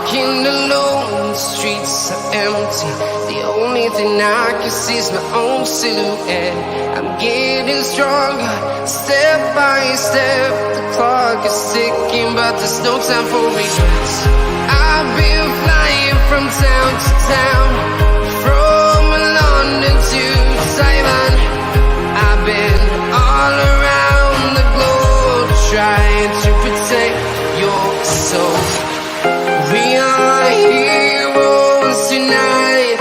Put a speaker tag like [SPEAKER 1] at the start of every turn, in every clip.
[SPEAKER 1] walking alone, the streets are empty. The only thing I can see is my own silhouette. I'm getting stronger, step by step. The clock is ticking, but there's no time for regrets. I've been flying from town to town, from London to Taiwan. I've been all around the globe, trying to protect your soul. We are heroes tonight.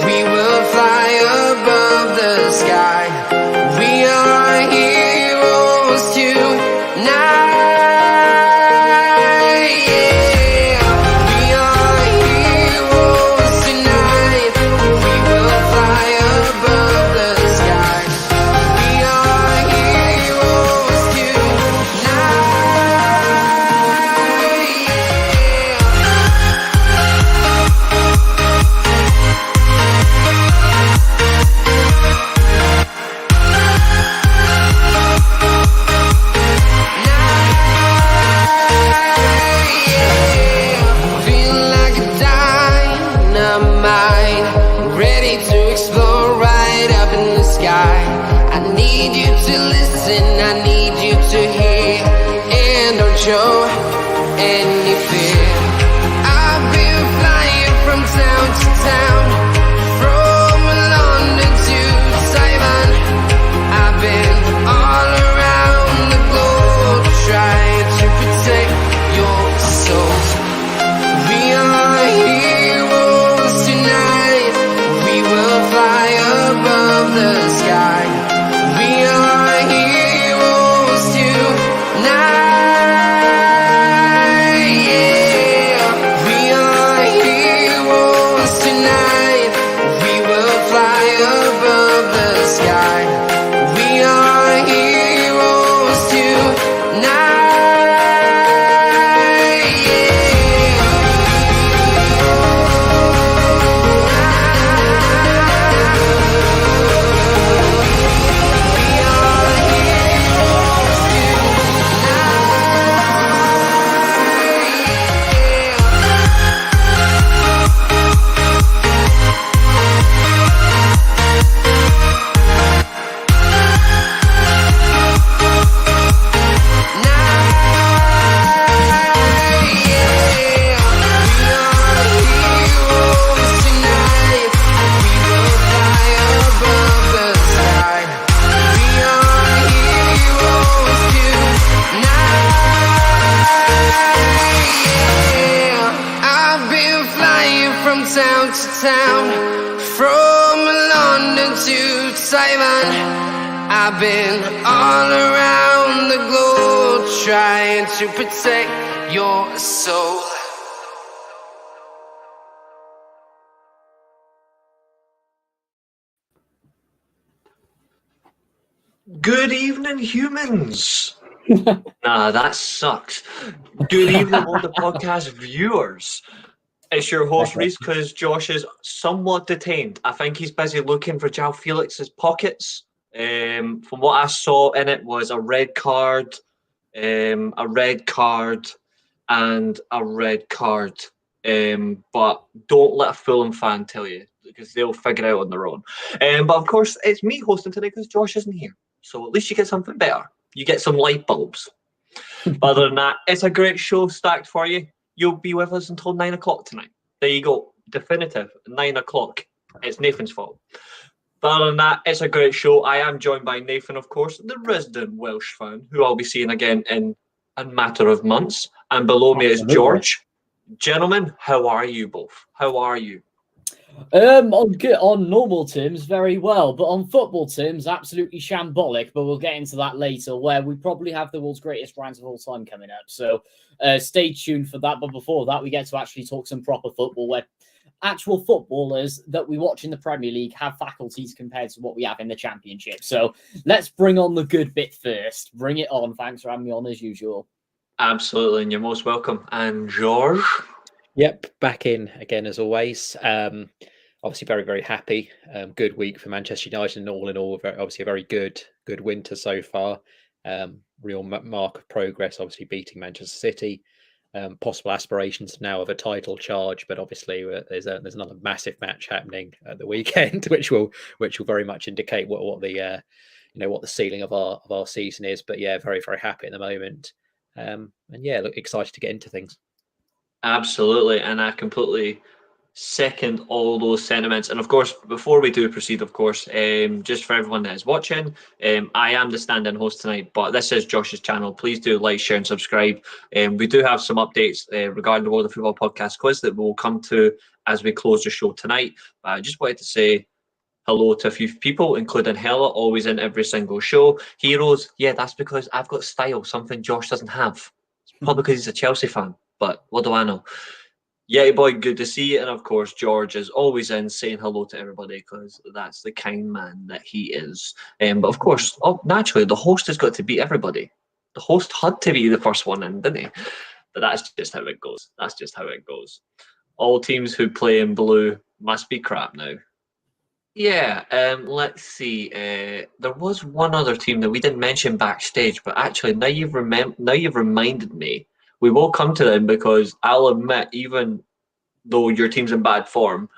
[SPEAKER 1] We will fly above the sky. We are heroes tonight. Yeah. We are heroes tonight. We will fly above the sky. We are heroes tonight. Feel like a dynamite, ready to explode right up in the sky. I need you to listen, I need you to hear, and don't show any fear. I've been flying from town to town, from London to Taiwan. I've been all around the globe, trying to protect your soul. We are heroes tonight. We will fly above the sky. We are heroes tonight. Yeah. We are heroes tonight. We will fly above the sky. We are heroes tonight. Town to town, from London to Taiwan. I've been all around the globe, trying to protect your soul.
[SPEAKER 2] Good evening, humans. Nah, that sucks. Good evening, all the podcast viewers. It's your host, Reese, because Josh is somewhat detained. I think he's busy looking for João Felix's pockets. From what I saw in it was a red card, and a red card. But don't let a Fulham fan tell you, because they'll figure it out on their own. But of course, it's me hosting today because Josh isn't here. So at least you get something better. You get some light bulbs. But other than that, it's a great show stacked for you. You'll be with us until 9 o'clock tonight. There you go. Definitive. 9 o'clock. It's Nathan's fault. But other than that, it's a great show. I am joined by Nathan, of course, the resident Welsh fan, who I'll be seeing again in a matter of months. And below me is George. Gentlemen, how are you both? How are you?
[SPEAKER 3] On good, on normal terms, very well, but on football terms, absolutely shambolic. But we'll get into that later, where we probably have the world's greatest brands of all time coming up. So stay tuned for that. But before that, we get to actually talk some proper football, where actual footballers that we watch in the Premier League have faculties compared to what we have in the Championship. So let's bring on the good bit first. Bring it on. Thanks for having me on as usual.
[SPEAKER 2] Absolutely, and you're most welcome. And George?
[SPEAKER 4] Yep, back in again as always. Obviously, very, very happy. Good week for Manchester United, and all in all, obviously a very good winter so far. Real mark of progress, obviously beating Manchester City. possible aspirations now of a title charge, but obviously there's another massive match happening at the weekend, which will very much indicate what the what the ceiling of our season is. But yeah, very very happy at the moment, and yeah, look, excited to get into things.
[SPEAKER 2] Absolutely, and I completely second all those sentiments. And of course, before we do proceed, of course, just for everyone that is watching, I am the stand-in host tonight, but this is Josh's channel. Please do like, share, and subscribe. We do have some updates regarding the World of Football podcast quiz that we'll come to as we close the show tonight. I just wanted to say hello to a few people, including Hella, always in every single show. Heroes, yeah, that's because I've got style, something Josh doesn't have. It's probably because he's a Chelsea fan, but what do I know? Yeah, boy, good to see you. And of course, George is always in saying hello to everybody because that's the kind man that he is. But of course, naturally, the host has got to beat everybody. The host had to be the first one in, didn't he? But that's just how it goes. That's just how it goes. All teams who play in blue must be crap now. Yeah, let's see. There was one other team that we didn't mention backstage, but actually, now you've reminded me. We will come to them because I'll admit, even though your team's in bad form,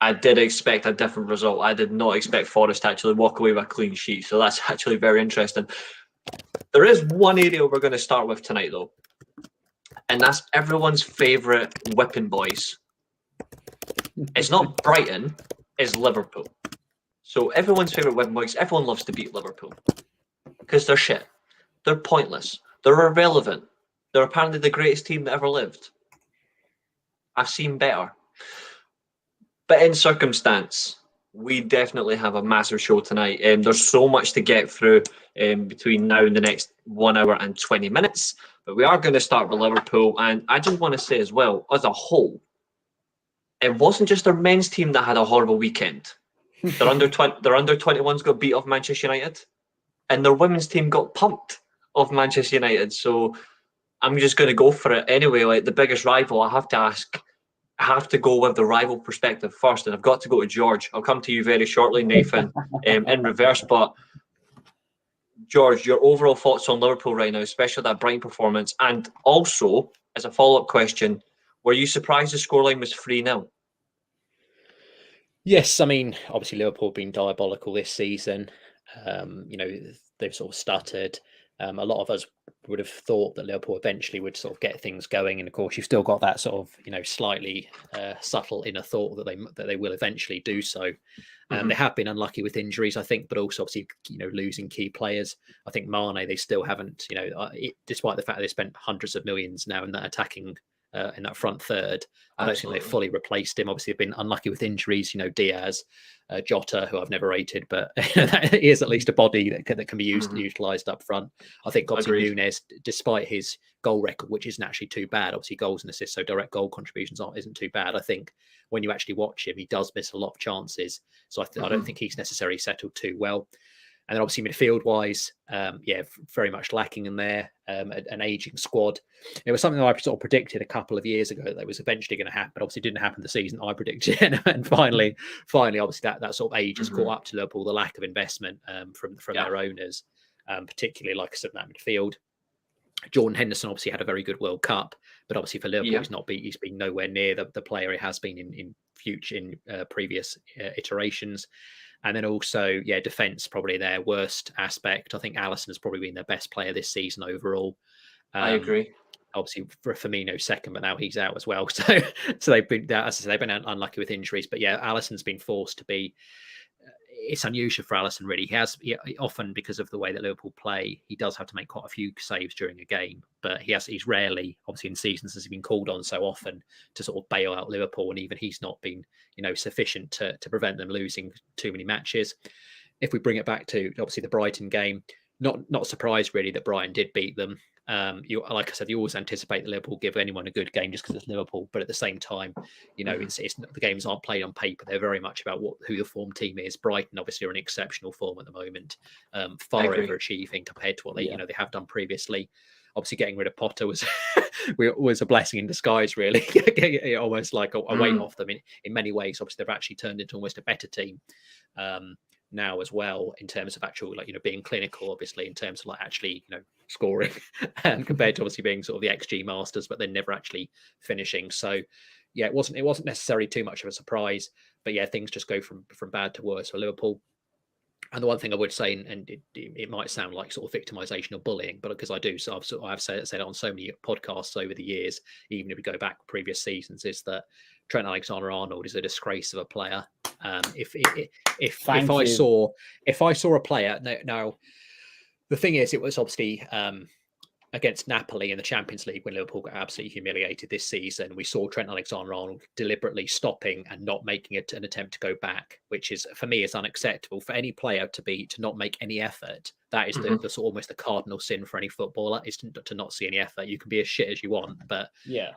[SPEAKER 2] I did expect a different result. I did not expect Forest to actually walk away with a clean sheet. So that's actually very interesting. There is one area we're going to start with tonight, though, and that's everyone's favourite whipping boys. It's not Brighton, it's Liverpool. So everyone's favourite whipping boys, everyone loves to beat Liverpool because they're shit. They're pointless. They're irrelevant. They're apparently the greatest team that ever lived. I've seen better. But in circumstance, we definitely have a massive show tonight. There's so much to get through between now and the next 1 hour and 20 minutes. But we are going to start with Liverpool. And I just want to say as well, as a whole, it wasn't just their men's team that had a horrible weekend. Their under 21s got beat off Manchester United. And their women's team got pumped off Manchester United. So I'm just going to go for it anyway. Like the biggest rival, I have to go with the rival perspective first, and I've got to go to George. I'll come to you very shortly, Nathan, in reverse. But George, your overall thoughts on Liverpool right now, especially that Brighton performance, and also as a follow-up question, were you surprised the scoreline was 3-0?
[SPEAKER 4] Yes, I mean, obviously Liverpool have been diabolical this season. They've sort of stuttered. A lot of us would have thought that Liverpool eventually would sort of get things going, and of course, you've still got that sort of slightly subtle inner thought that they will eventually do so. They have been unlucky with injuries, I think, but also obviously losing key players. I think Mane, they still haven't, despite the fact they spent hundreds of millions now in that attacking. In that front third, I don't think they've fully replaced him. Obviously, they've been unlucky with injuries. Diaz, Jota, who I've never rated, but he is at least a body that can be utilised up front. I think obviously Núñez, despite his goal record, which isn't actually too bad, obviously goals and assists, so direct goal contributions isn't too bad. I think when you actually watch him, he does miss a lot of chances. So I don't think he's necessarily settled too well. And then obviously midfield-wise, very much lacking in there, an ageing squad. It was something that I sort of predicted a couple of years ago that was eventually going to happen, but obviously didn't happen the season I predicted. And finally, obviously that sort of age has caught up to Liverpool, the lack of investment from their owners, particularly, like I said, in that midfield. Jordan Henderson obviously had a very good World Cup, but obviously for Liverpool, he's been nowhere near the player he has been in previous iterations. And then also, defence probably their worst aspect. I think Alisson has probably been their best player this season overall.
[SPEAKER 2] I agree.
[SPEAKER 3] Obviously, Firmino second, but now he's out as well. So they've been, as I say, they've been unlucky with injuries. But Alisson's been forced to be. It's unusual for Alisson, really. He often, because of the way that Liverpool play, he does have to make quite a few saves during a game. But he's rarely, obviously in seasons, has he been called on so often to sort of bail out Liverpool, and even he's not been, sufficient to prevent them losing too many matches. If we bring it back to obviously the Brighton game, not surprised really that Brighton did beat them. Like I said, you always anticipate that Liverpool give anyone a good game just because it's Liverpool, but at the same time, it's the games aren't played on paper. They're very much about who the form team is. Brighton obviously are in exceptional form at the moment, far overachieving compared to what they they have done previously. Obviously, getting rid of Potter was a blessing in disguise, really. Almost like a weight off them in many ways. Obviously, they've actually turned into almost a better team now as well, in terms of actual being clinical, obviously, in terms of actually
[SPEAKER 4] scoring, compared to obviously being sort of the XG masters, but then never actually finishing. So yeah, it wasn't necessarily too much of a surprise, but yeah, things just go from bad to worse for Liverpool. And the one thing I would say, and it might sound like sort of victimization or bullying, but because I do, so I've said it on so many podcasts over the years, even if we go back previous seasons, is that Trent Alexander-Arnold is a disgrace of a player. If I saw a player now, the thing is, it was obviously against Napoli in the Champions League when Liverpool got absolutely humiliated this season. We saw Trent Alexander-Arnold deliberately stopping and not making it an attempt to go back, which is, for me, is unacceptable for any player to not make any effort. That is the sort of almost the cardinal sin for any footballer, is to not see any effort. You can be as shit as you want, but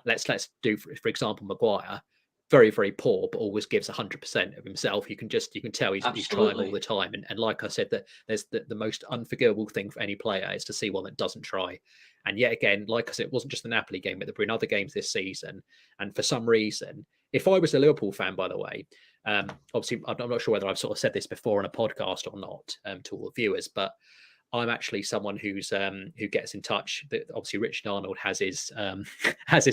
[SPEAKER 4] let's do, for example, Maguire. Very, very poor, but always gives 100% of himself. You can tell he's trying all the time. And like I said, that there's the most unforgivable thing for any player is to see one that doesn't try. And yet again, like I said, it wasn't just the Napoli game, but there were in other games this season. And for some reason, if I was a Liverpool fan, by the way, obviously I'm not sure whether I've sort of said this before on a podcast or not to all the viewers, but I'm actually someone who gets in touch. Obviously, Richard Arnold has his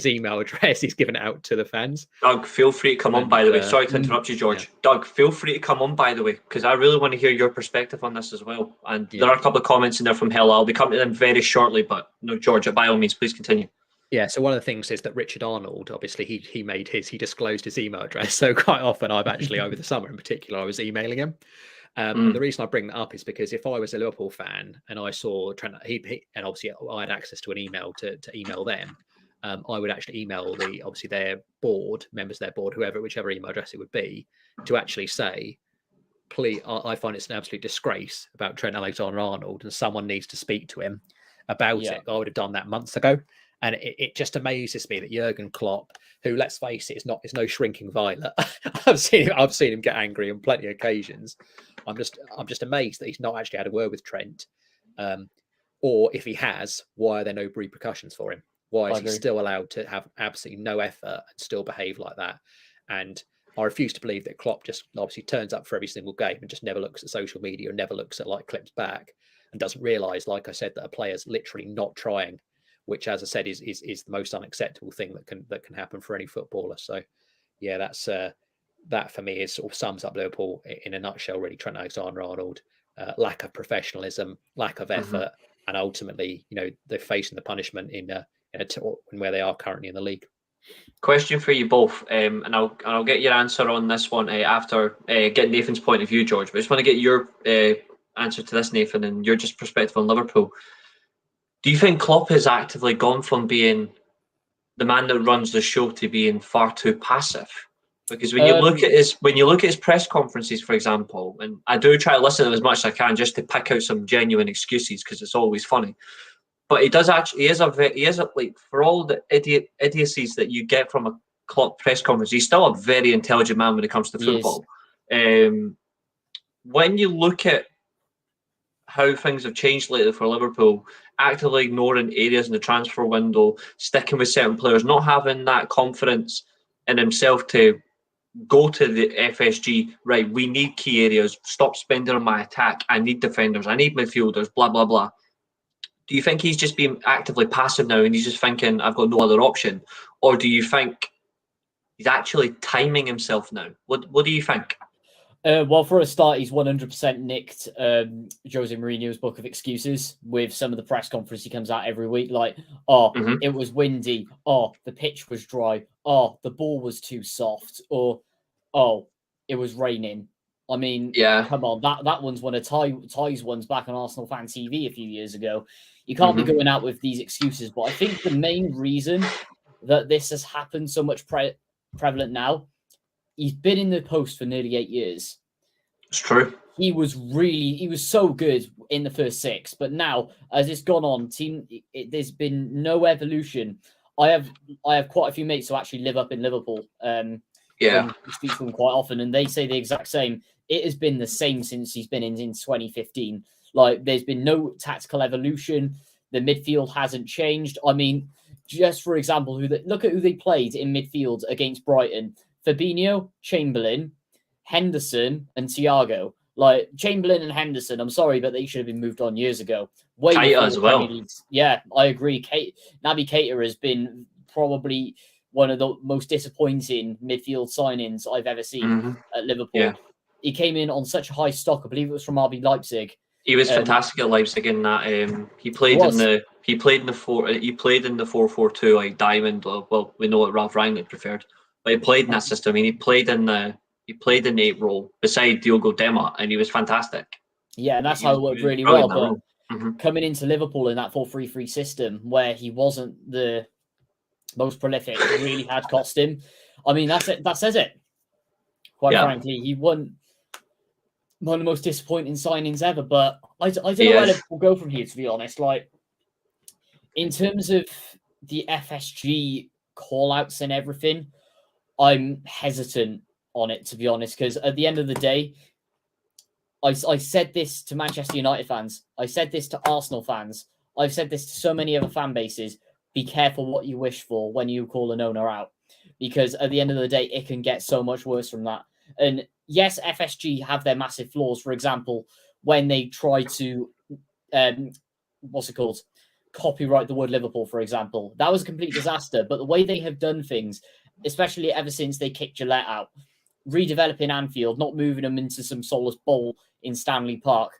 [SPEAKER 4] email address. He's given it out to the fans.
[SPEAKER 2] Doug, feel free to come on, by the way. Sorry to interrupt you, George. Yeah. Doug, feel free to come on, by the way, because I really want to hear your perspective on this as well. And there are a couple of comments in there from Hell. I'll be coming to them very shortly, but no, George, by all means, please continue.
[SPEAKER 4] Yeah, so one of the things is that Richard Arnold, obviously, he disclosed his email address. So quite often, I've actually, over the summer in particular, I was emailing him. The reason I bring that up is because if I was a Liverpool fan and I saw Trent, and obviously I had access to an email to email them, I would actually email their board, members of their board, whichever email address it would be, to actually say, please, I find it's an absolute disgrace about Trent Alexander-Arnold, and someone needs to speak to him about it. I would have done that months ago. And it just amazes me that Jurgen Klopp, who, let's face it, is no shrinking violet. I've seen him get angry on plenty of occasions. I'm just amazed that he's not actually had a word with Trent. Or if he has, why are there no repercussions for him? Why is he still allowed to have absolutely no effort and still behave like that? And I refuse to believe that Klopp just obviously turns up for every single game and just never looks at social media or never looks at like clips back and doesn't realise, like I said, that a player's literally not trying, which, as I said, is the most unacceptable thing that can happen for any footballer. So, yeah, that's that for me is sort of sums up Liverpool in a nutshell. Really, Trent Alexander-Arnold, lack of professionalism, lack of effort, and ultimately, they're facing the punishment in where they are currently in the league.
[SPEAKER 2] Question for you both, and I'll get your answer on this one after getting Nathan's point of view, George. But I just want to get your answer to this, Nathan, and your just perspective on Liverpool. Do you think Klopp has actively gone from being the man that runs the show to being far too passive? Because when you look at his press conferences, for example, and I do try to listen to them as much as I can just to pick out some genuine excuses because it's always funny. But he is like, for all the idiocies that you get from a Klopp press conference, he's still a very intelligent man when it comes to football. When you look at how things have changed lately for Liverpool, actively ignoring areas in the transfer window, sticking with certain players, not having that confidence in himself to go to the FSG, right, we need key areas, stop spending on my attack, I need defenders, I need midfielders, blah, blah, blah. Do you think he's just being actively passive now and he's just thinking, I've got no other option? Or do you think he's actually timing himself now? What do you think?
[SPEAKER 3] Well, for a start, he's 100% nicked Jose Mourinho's book of excuses with some of the press conference he comes out every week. Like, it was windy. The pitch was dry. The ball was too soft. Or, it was raining. I mean, come on. That one's one of Ty's ones back on Arsenal Fan TV a few years ago. You can't be going out with these excuses. But I think the main reason that this has happened so much prevalent now, he's been in the post for nearly 8 years.
[SPEAKER 2] It's true.
[SPEAKER 3] He was so good in the first 6, but now as it's gone on, there's been no evolution. I have quite a few mates who actually live up in Liverpool. We speak to them quite often, and they say the exact same. It has been the same since he's been in 2015. Like, there's been no tactical evolution. The midfield hasn't changed. I mean, just for example, look at who they played in midfield against Brighton. Fabinho, Chamberlain, Henderson, and Thiago. Like Chamberlain and Henderson, I'm sorry, but they should have been moved on years ago. Way
[SPEAKER 2] Keita
[SPEAKER 3] before
[SPEAKER 2] as
[SPEAKER 3] the
[SPEAKER 2] well.
[SPEAKER 3] Premier League. Yeah, I agree. Naby Keita has been probably one of the most disappointing midfield signings I've ever seen at Liverpool.
[SPEAKER 2] Yeah.
[SPEAKER 3] He came in on such a high stock. I believe it was from RB Leipzig.
[SPEAKER 2] He was fantastic at Leipzig in that. He played in the 4-4-2 like diamond. Well, we know what Ralph Rangnick preferred, but he played in that system. I mean, he played in the 8 role beside Diogo Dema, and he was fantastic.
[SPEAKER 3] Yeah, and that's how it worked really well. But
[SPEAKER 2] Mm-hmm.
[SPEAKER 3] coming into Liverpool in that 4-3-3 system where he wasn't the most prolific, really had cost him. I mean, that's it. That says it. Quite frankly, he won one of the most disappointing signings ever. But I don't know where Liverpool go from here, to be honest. Like, in terms of the FSG call-outs and everything, I'm hesitant on it, to be honest, because at the end of the day, I said this to Manchester United fans. I said this to Arsenal fans. I've said this to so many other fan bases. Be careful what you wish for when you call an owner out, because at the end of the day, it can get so much worse from that. And yes, FSG have their massive flaws. For example, when they try to, copyright the word Liverpool, for example. That was a complete disaster. But the way they have done things, especially ever since they kicked Gillette out, redeveloping Anfield, not moving them into some soulless bowl in Stanley Park,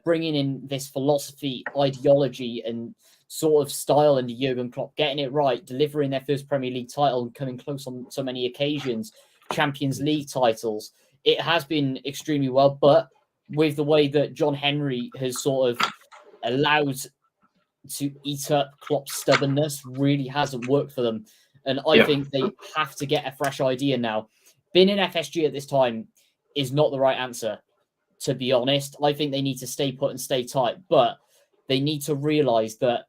[SPEAKER 3] bringing in this philosophy, ideology, and sort of style into Jurgen Klopp, getting it right, delivering their first Premier League title and coming close on so many occasions, Champions League titles. It has been extremely well, but with the way that John Henry has sort of allowed to eat up Klopp's stubbornness, really hasn't worked for them. And I think they have to get a fresh idea now. Being in FSG at this time is not the right answer, to be honest. I think they need to stay put and stay tight, but they need to realise that,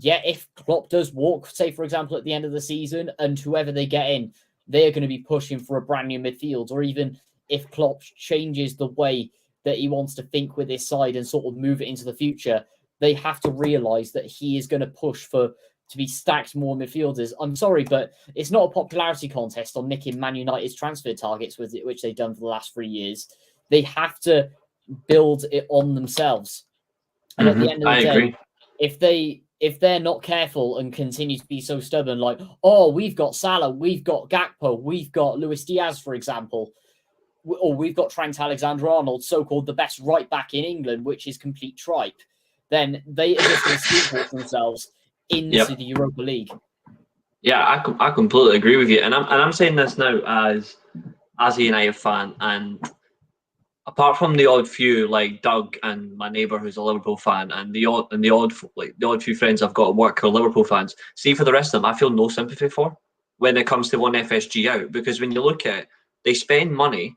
[SPEAKER 3] if Klopp does walk, say, for example, at the end of the season, and whoever they get in, they're going to be pushing for a brand new midfield, or even if Klopp changes the way that he wants to think with his side and sort of move it into the future, they have to realise that he is going to push to be stacked more midfielders. I'm sorry, but it's not a popularity contest on nicking Man United's transfer targets, which they've done for the last 3 years. They have to build it on themselves. And at the end of the day, if they're not careful and continue to be so stubborn, like, we've got Salah, we've got Gakpo, we've got Luis Diaz, for example, or we've got Trent Alexander-Arnold, so-called the best right back in England, which is complete tripe, then they are just going to sleepwalk themselves into the Europa League.
[SPEAKER 2] Yeah, I completely agree with you, and I'm saying this now as a United fan, and apart from the odd few like Doug and my neighbour who's a Liverpool fan, and the odd few friends I've got at work who are Liverpool fans, see, for the rest of them, I feel no sympathy for when it comes to one FSG out, because when you look at it, they spend money.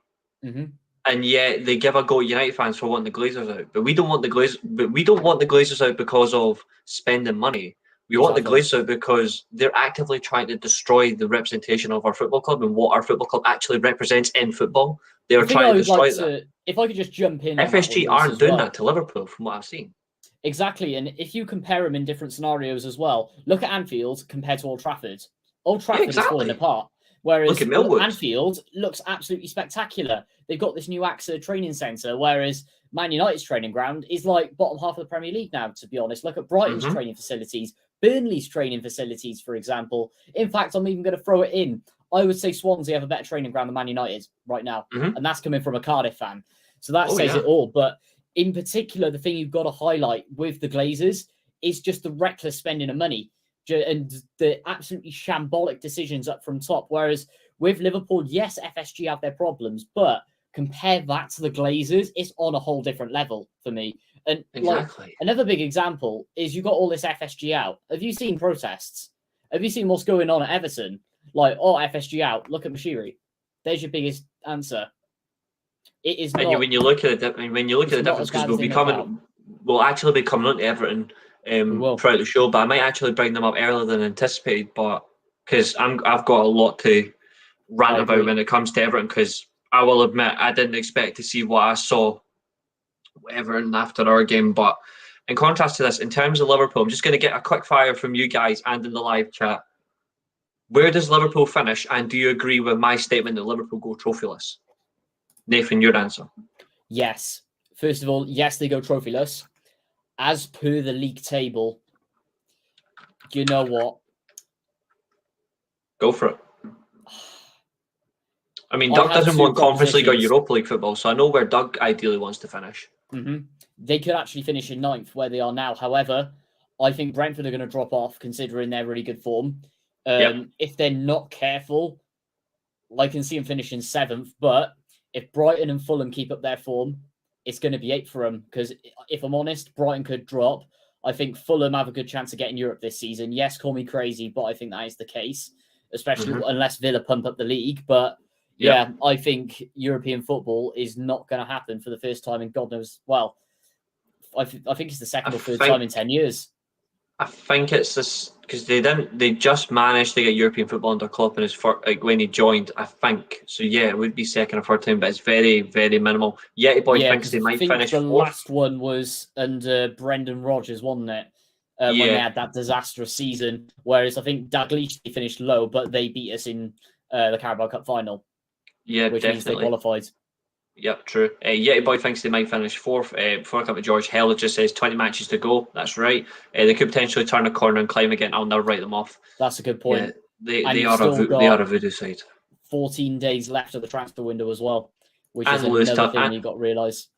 [SPEAKER 2] And yet they give a go at United fans for wanting the Glazers out, but we don't want the Glazers out because of spending money. We want the Glazers out because they're actively trying to destroy the representation of our football club and what our football club actually represents in football. They are trying to destroy that.
[SPEAKER 3] If I could just jump in,
[SPEAKER 2] FSG aren't doing that to Liverpool, from what I've seen.
[SPEAKER 3] Exactly, and if you compare them in different scenarios as well, look at Anfield compared to Old Trafford. Old Trafford is falling apart. Whereas Anfield looks absolutely spectacular. They've got this new AXA training centre, whereas Man United's training ground is like bottom half of the Premier League now, to be honest. Look at Brighton's training facilities, Burnley's training facilities, for example. In fact, I'm even going to throw it in. I would say Swansea have a better training ground than Man United right now, and that's coming from a Cardiff fan. So that says it all. But in particular, the thing you've got to highlight with the Glazers is just the reckless spending of money and the absolutely shambolic decisions up from top. Whereas with Liverpool, yes, FSG have their problems, but compare that to the Glazers, it's on a whole different level for me. And another big example is you got all this FSG out. Have you seen protests? Have you seen what's going on at Everton? Like, FSG out. Look at Mashiri. There's your biggest answer. It is not.
[SPEAKER 2] When you look at the difference, because we'll actually be coming on to Everton throughout the show, but I might actually bring them up earlier than anticipated, but because I've got a lot to rant about when it comes to Everton, because I will admit I didn't expect to see what I saw Everton after our game. But in contrast to this, in terms of Liverpool, I'm just going to get a quick fire from you guys and in the live chat. Where does Liverpool finish, and do you agree with my statement that Liverpool go trophyless? Nathan, your answer.
[SPEAKER 3] Yes. First of all, yes, they go trophyless. As per the league table, you know what?
[SPEAKER 2] Go for it. I mean,
[SPEAKER 3] I
[SPEAKER 2] Doug
[SPEAKER 3] have
[SPEAKER 2] doesn't
[SPEAKER 3] two
[SPEAKER 2] want Conference League or
[SPEAKER 3] propositions.
[SPEAKER 2] Europa League football, so I know where Doug ideally wants to finish.
[SPEAKER 3] They could actually finish in 9th where they are now. However, I think Brentford are going to drop off considering their really good form.
[SPEAKER 2] Yep.
[SPEAKER 3] If they're not careful, I can see them finishing 7th. But if Brighton and Fulham keep up their form, it's going to be 8th for them. Because if I'm honest, Brighton could drop. I think Fulham have a good chance of getting Europe this season. Yes, call me crazy, but I think that is the case, especially unless Villa pump up the league. But yeah, I think European football is not going to happen for the first time in God knows. Well, I think it's the second or third time in 10 years.
[SPEAKER 2] I think it's this because they just managed to get European football under Klopp in his when he joined. I think so. Yeah, it would be second or third time, but it's very, very minimal. Yeti Boy thinks they might finish
[SPEAKER 3] the
[SPEAKER 2] 4th.
[SPEAKER 3] last one was under Brendan Rodgers, wasn't it? When they had that disastrous season. Whereas I think Dalglish finished low, but they beat us in the Carabao Cup final.
[SPEAKER 2] Yeah,
[SPEAKER 3] which
[SPEAKER 2] definitely.
[SPEAKER 3] means they qualified.
[SPEAKER 2] Yep, true. Yeti Boy thinks they might finish 4th. Before I come to George, Hell just says 20 matches to go. That's right. They could potentially turn a corner and climb again. I'll never write them off.
[SPEAKER 3] That's a good point.
[SPEAKER 2] Yeah, they are a voodoo side.
[SPEAKER 3] 14 days left of the transfer window as well, which
[SPEAKER 2] and
[SPEAKER 3] is another thing you got to realise.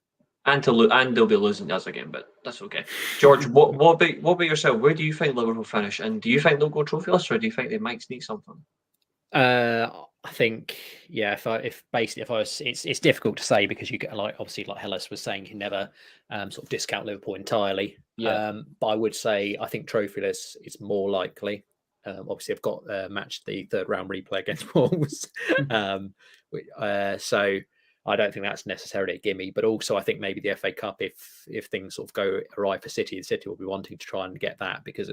[SPEAKER 2] And they'll be losing us again, but that's okay. George, what about yourself? Where do you think Liverpool finish? And do you think they'll go trophyless, or do you think they might sneak something?
[SPEAKER 4] I think, yeah. It's difficult to say because you get obviously like Hellas was saying, you can never sort of discount Liverpool entirely.
[SPEAKER 3] Yeah.
[SPEAKER 4] But I would say I think trophyless is more likely. Obviously, I've got matched the third round replay against Wolves, so I don't think that's necessarily a gimme. But also, I think maybe the FA Cup, if things sort of go awry for City, the City will be wanting to try and get that because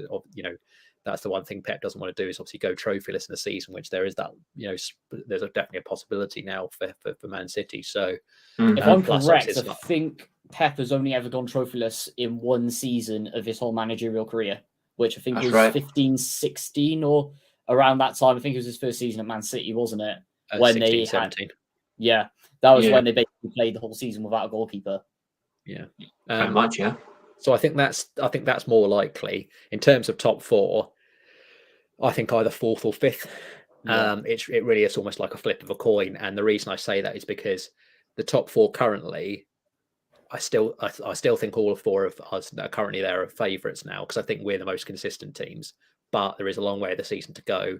[SPEAKER 4] that's the one thing Pep doesn't want to do is obviously go trophyless in a season, which there is that, there's definitely a possibility now for Man City. So
[SPEAKER 3] if I'm correct, I think Pep has only ever gone trophyless in one season of his whole managerial career, which I think was 15-16 or around that time. I think it was his first season at Man City, wasn't it? When
[SPEAKER 4] 16, 17.
[SPEAKER 3] Yeah, that was when they basically played the whole season without a goalkeeper.
[SPEAKER 4] Yeah,
[SPEAKER 2] pretty much. Yeah.
[SPEAKER 4] So I think that's more likely in terms of top 4. I think either 4th or 5th. Yeah. It really is almost like a flip of a coin, and the reason I say that is because the top 4 currently, I still think all 4 of us that are currently there are favourites now because I think we're the most consistent teams. But there is a long way of the season to go,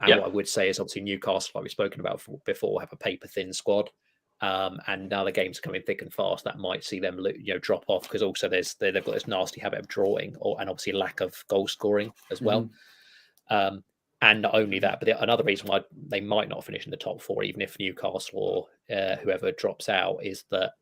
[SPEAKER 4] and what I would say is obviously Newcastle, like we've spoken about before, have a paper thin squad. And now the games are coming thick and fast. That might see them, drop off because also they've got this nasty habit of drawing, and obviously lack of goal scoring as well. And not only that, but another reason why they might not finish in the top 4, even if Newcastle or whoever drops out, is that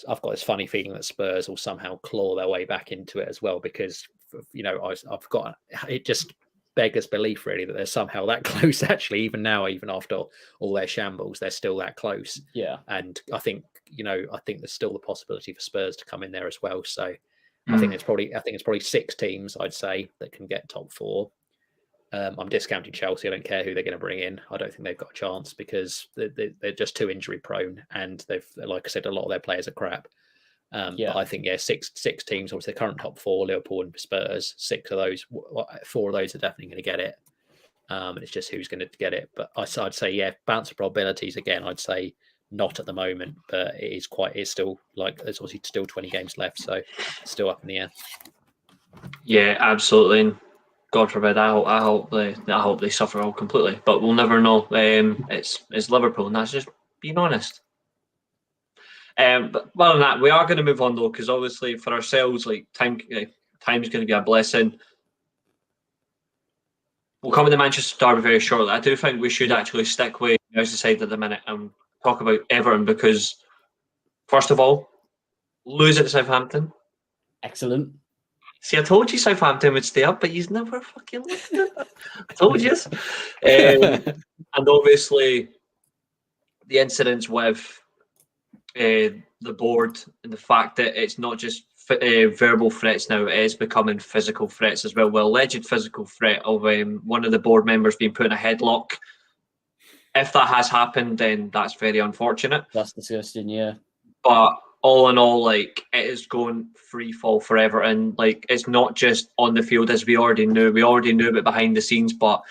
[SPEAKER 4] I've got this funny feeling that Spurs will somehow claw their way back into it as well because I've got it just beggars belief really that they're somehow that close actually even now, even after all their shambles, they're still that close.
[SPEAKER 3] Yeah.
[SPEAKER 4] And I think there's still the possibility for Spurs to come in there as well. So I think it's probably 6 teams I'd say that can get top 4. I'm discounting Chelsea. I don't care who they're going to bring in. I don't think they've got a chance because they're just too injury prone and they've, like I said, a lot of their players are crap. But I think 6 teams, obviously the current top 4, Liverpool and Spurs, 6 of those, 4 of those are definitely going to get it. And it's just who's going to get it. But I'd say, bounce of probabilities again. I'd say not at the moment, but it's still there's obviously still 20 games left, so it's still up in the air.
[SPEAKER 2] Yeah, absolutely. God forbid, I hope they suffer all completely, but we'll never know. It's Liverpool, and that's just being honest. But other than that, we are going to move on though, because obviously for ourselves, time's going to be a blessing. We'll come to the Manchester derby very shortly. I do think we should actually stick with Merseyside at the minute and talk about Everton because, first of all, losing to Southampton.
[SPEAKER 3] Excellent.
[SPEAKER 2] See, I told you Southampton would stay up, but he's never fucking looked at it. I told you. And obviously, the incidents with the board and the fact that it's not just verbal threats now, it is becoming physical threats as well. Well, alleged physical threat of one of the board members being put in a headlock. If that has happened, then that's very unfortunate.
[SPEAKER 3] That's disgusting, yeah.
[SPEAKER 2] But all in all, like, it is going free fall forever, and like it's not just on the field as we already knew. We already knew it behind the scenes, but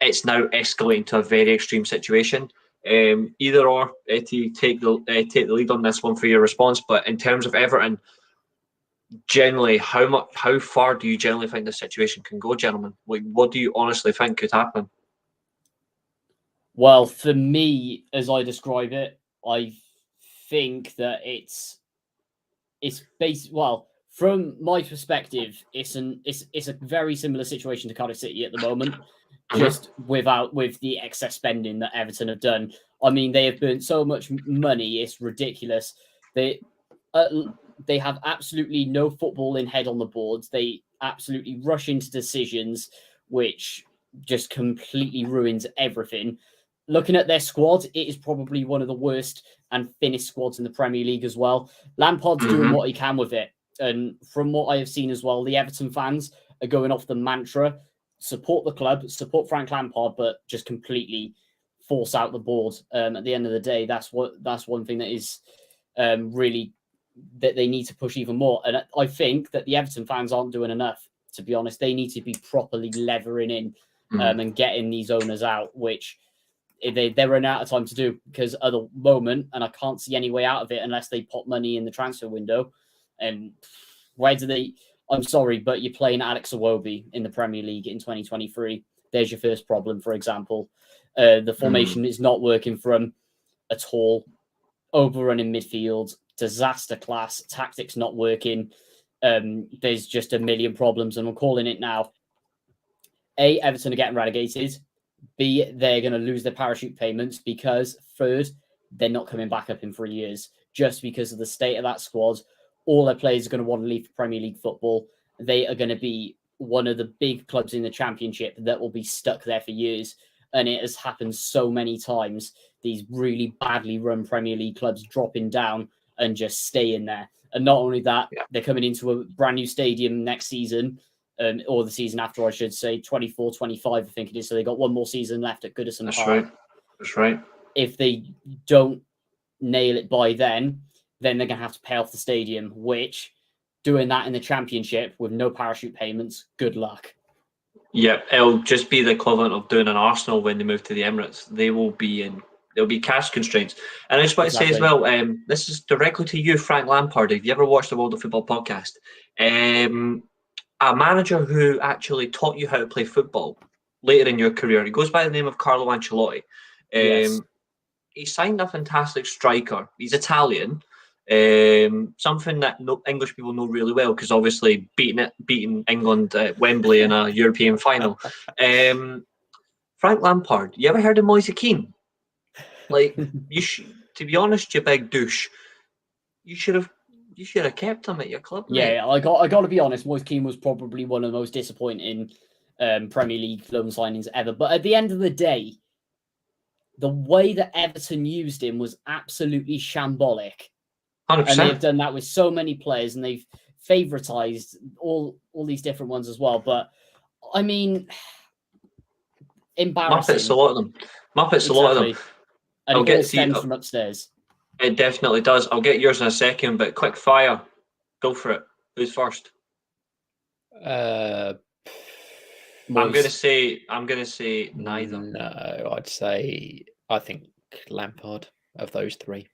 [SPEAKER 2] it's now escalating to a very extreme situation. Either or, to take the lead on this one for your response. But in terms of Everton, generally, how far do you generally think this situation can go, gentlemen? Like, what do you honestly think could happen?
[SPEAKER 3] Well, for me, as I describe it, I think that it's based. Well, from my perspective, it's a very similar situation to Cardiff City at the moment, just with the excess spending that Everton have done. I mean, they have burnt so much money; it's ridiculous. They have absolutely no football in head on the boards. They absolutely rush into decisions, which just completely ruins everything. Looking at their squad, it is probably one of the worst and thinnest squads in the Premier League as well. Lampard's doing what he can with it. And from what I have seen as well, the Everton fans are going off the mantra, support the club, support Frank Lampard, but just completely force out the board. At the end of the day, that's one thing that is really that they need to push even more. And I think that the Everton fans aren't doing enough, to be honest. They need to be properly levering in and getting these owners out, which they're running out of time to do because at the moment, and I can't see any way out of it unless they pop money in the transfer window. And where do they? I'm sorry, but you're playing Alex Iwobi in the Premier League in 2023. There's your first problem, for example. The formation is not working for him at all. Overrunning midfield, disaster class, tactics not working. There's just a million problems, and I'm calling it now. A, Everton are getting relegated. B, they're going to lose their parachute payments because, third, they're not coming back up in 3 years just because of the state of that squad. All their players are going to want to leave Premier League football. They are going to be one of the big clubs in the Championship that will be stuck there for years. And it has happened so many times, these really badly run Premier League clubs dropping down and just staying there. And not only that, they're coming into a brand new stadium next season, or the season after, I should say, 24-25, I think it is. So they got one more season left at Goodison Park.
[SPEAKER 2] That's right.
[SPEAKER 3] If they don't nail it by then they're going to have to pay off the stadium, which, doing that in the Championship with no parachute payments, good luck.
[SPEAKER 2] Yeah, it'll just be the equivalent of doing an Arsenal when they move to the Emirates. There'll be cash constraints. And I just want to say as well, this is directly to you, Frank Lampard. Have you ever watched the World of Football podcast? A manager who actually taught you how to play football later in your career. He goes by the name of Carlo Ancelotti.
[SPEAKER 3] Yes.
[SPEAKER 2] He signed a fantastic striker. He's Italian. Something that English people know really well because obviously beating England at Wembley in a European final. Frank Lampard. You ever heard of Moise Kean? Like, to be honest, you big douche. You should have kept him at your club, mate.
[SPEAKER 3] Yeah, I got to be honest. Moise Kean was probably one of the most disappointing Premier League loan signings ever. But at the end of the day, the way that Everton used him was absolutely shambolic.
[SPEAKER 2] 100%.
[SPEAKER 3] And they've done that with so many players, and they've favoritized all these different ones as well. But I mean, embarrassing.
[SPEAKER 2] Muppets, a lot of them.
[SPEAKER 3] Exactly.
[SPEAKER 2] A lot of them.
[SPEAKER 3] And it all stems from upstairs.
[SPEAKER 2] It definitely does. I'll get yours in a second, but quick fire. Go for it. Who's first? I'm gonna say neither.
[SPEAKER 4] No, I think Lampard of those three.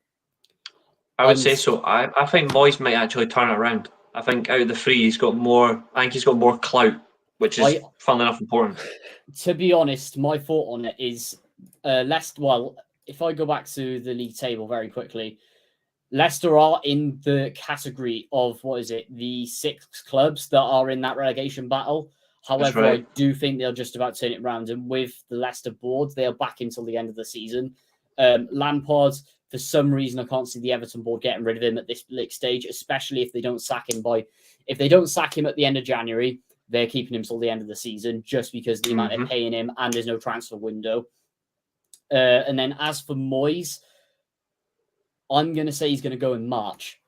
[SPEAKER 2] I would say so. I think Moyes might actually turn it around. I think out of the three, he's got more clout, which is funnily enough important.
[SPEAKER 3] To be honest, my thought on it is if I go back to the league table very quickly, Leicester are in the category of, the 6 clubs that are in that relegation battle. However, right. I do think they'll just about turn it around. And with the Leicester board, they're back until the end of the season. Lampard, for some reason, I can't see the Everton board getting rid of him at this stage, especially if they don't sack him at the end of January, they're keeping him till the end of the season just because of the amount of paying him and there's no transfer window. And then as for Moyes, I'm going to say he's going to go in March.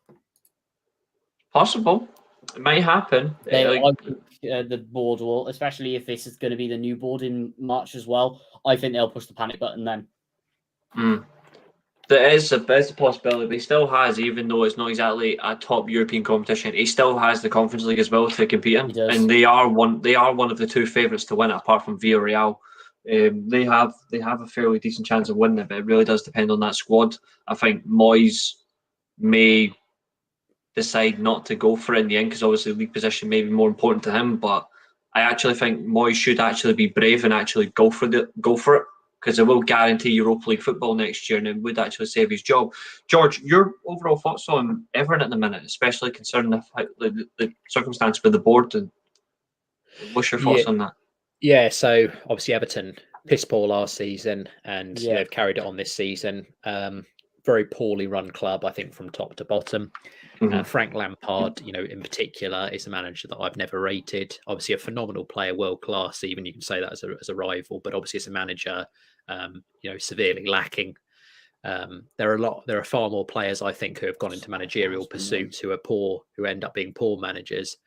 [SPEAKER 2] Possible. It might happen.
[SPEAKER 3] The board will, especially if this is going to be the new board in March as well, I think they'll push the panic button then.
[SPEAKER 2] There's a possibility, but he still has, even though it's not exactly a top European competition, he still has the Conference League as well to compete in,
[SPEAKER 3] He does.
[SPEAKER 2] and they are one of the two favourites to win it, apart from Villarreal. They have a fairly decent chance of winning it, but it really does depend on that squad. I think Moyes may decide not to go for it in the end because obviously league position may be more important to him. But I actually think Moyes should actually be brave and actually go for it because it will guarantee Europa League football next year and it would actually save his job. George, your overall thoughts on Everton at the minute, especially concerning the circumstance with the board, and what's your thoughts on that?
[SPEAKER 4] Yeah, so obviously Everton piss poor last season, and they've carried it on this season. Very poorly run club, I think, from top to bottom. Frank Lampard, in particular, is a manager that I've never rated. Obviously, a phenomenal player, world class. Even you can say that as a rival, but obviously, as a manager, severely lacking. There are far more players, I think, who have gone into managerial pursuits who are poor, who end up being poor managers.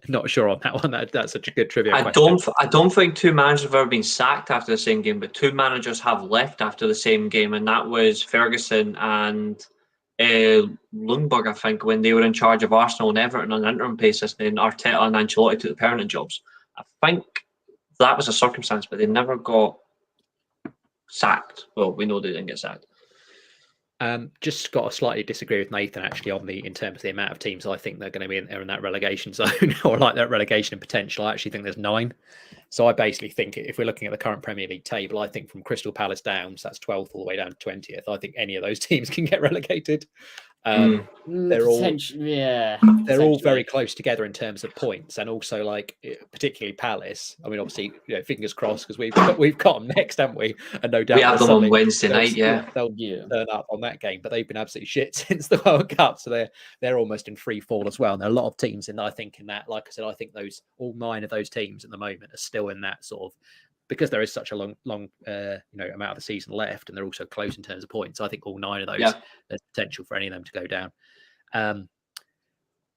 [SPEAKER 4] Not sure on that one. That's such a good trivia question.
[SPEAKER 2] I don't think two managers have ever been sacked after the same game, but two managers have left after the same game, and that was Ferguson and Lundberg, I think, when they were in charge of Arsenal and Everton on an interim basis, and then Arteta and Ancelotti took the permanent jobs. I think that was a circumstance, but they never got sacked. Well, we know they didn't get sacked.
[SPEAKER 4] Just got to slightly disagree with Nathan actually in terms of the amount of teams I think they're going to be in that relegation zone or like that relegation potential. I actually think there's 9. So I basically think if we're looking at the current Premier League table, I think from Crystal Palace down, so that's 12th all the way down to 20th. I think any of those teams can get relegated. They're all very close together in terms of points, and also like particularly Palace. I mean, obviously, fingers crossed because we've got them next, haven't we? And no doubt
[SPEAKER 2] we have them on Wednesday night.
[SPEAKER 4] They'll turn up on that game, but they've been absolutely shit since the World Cup, so they're almost in free fall as well. And there are a lot of teams in that. Like I said, I think all 9 of those teams at the moment are still in that sort of. Because there is such a long amount of the season left, and they're also close in terms of points. I think all 9 of those, there's potential for any of them to go down.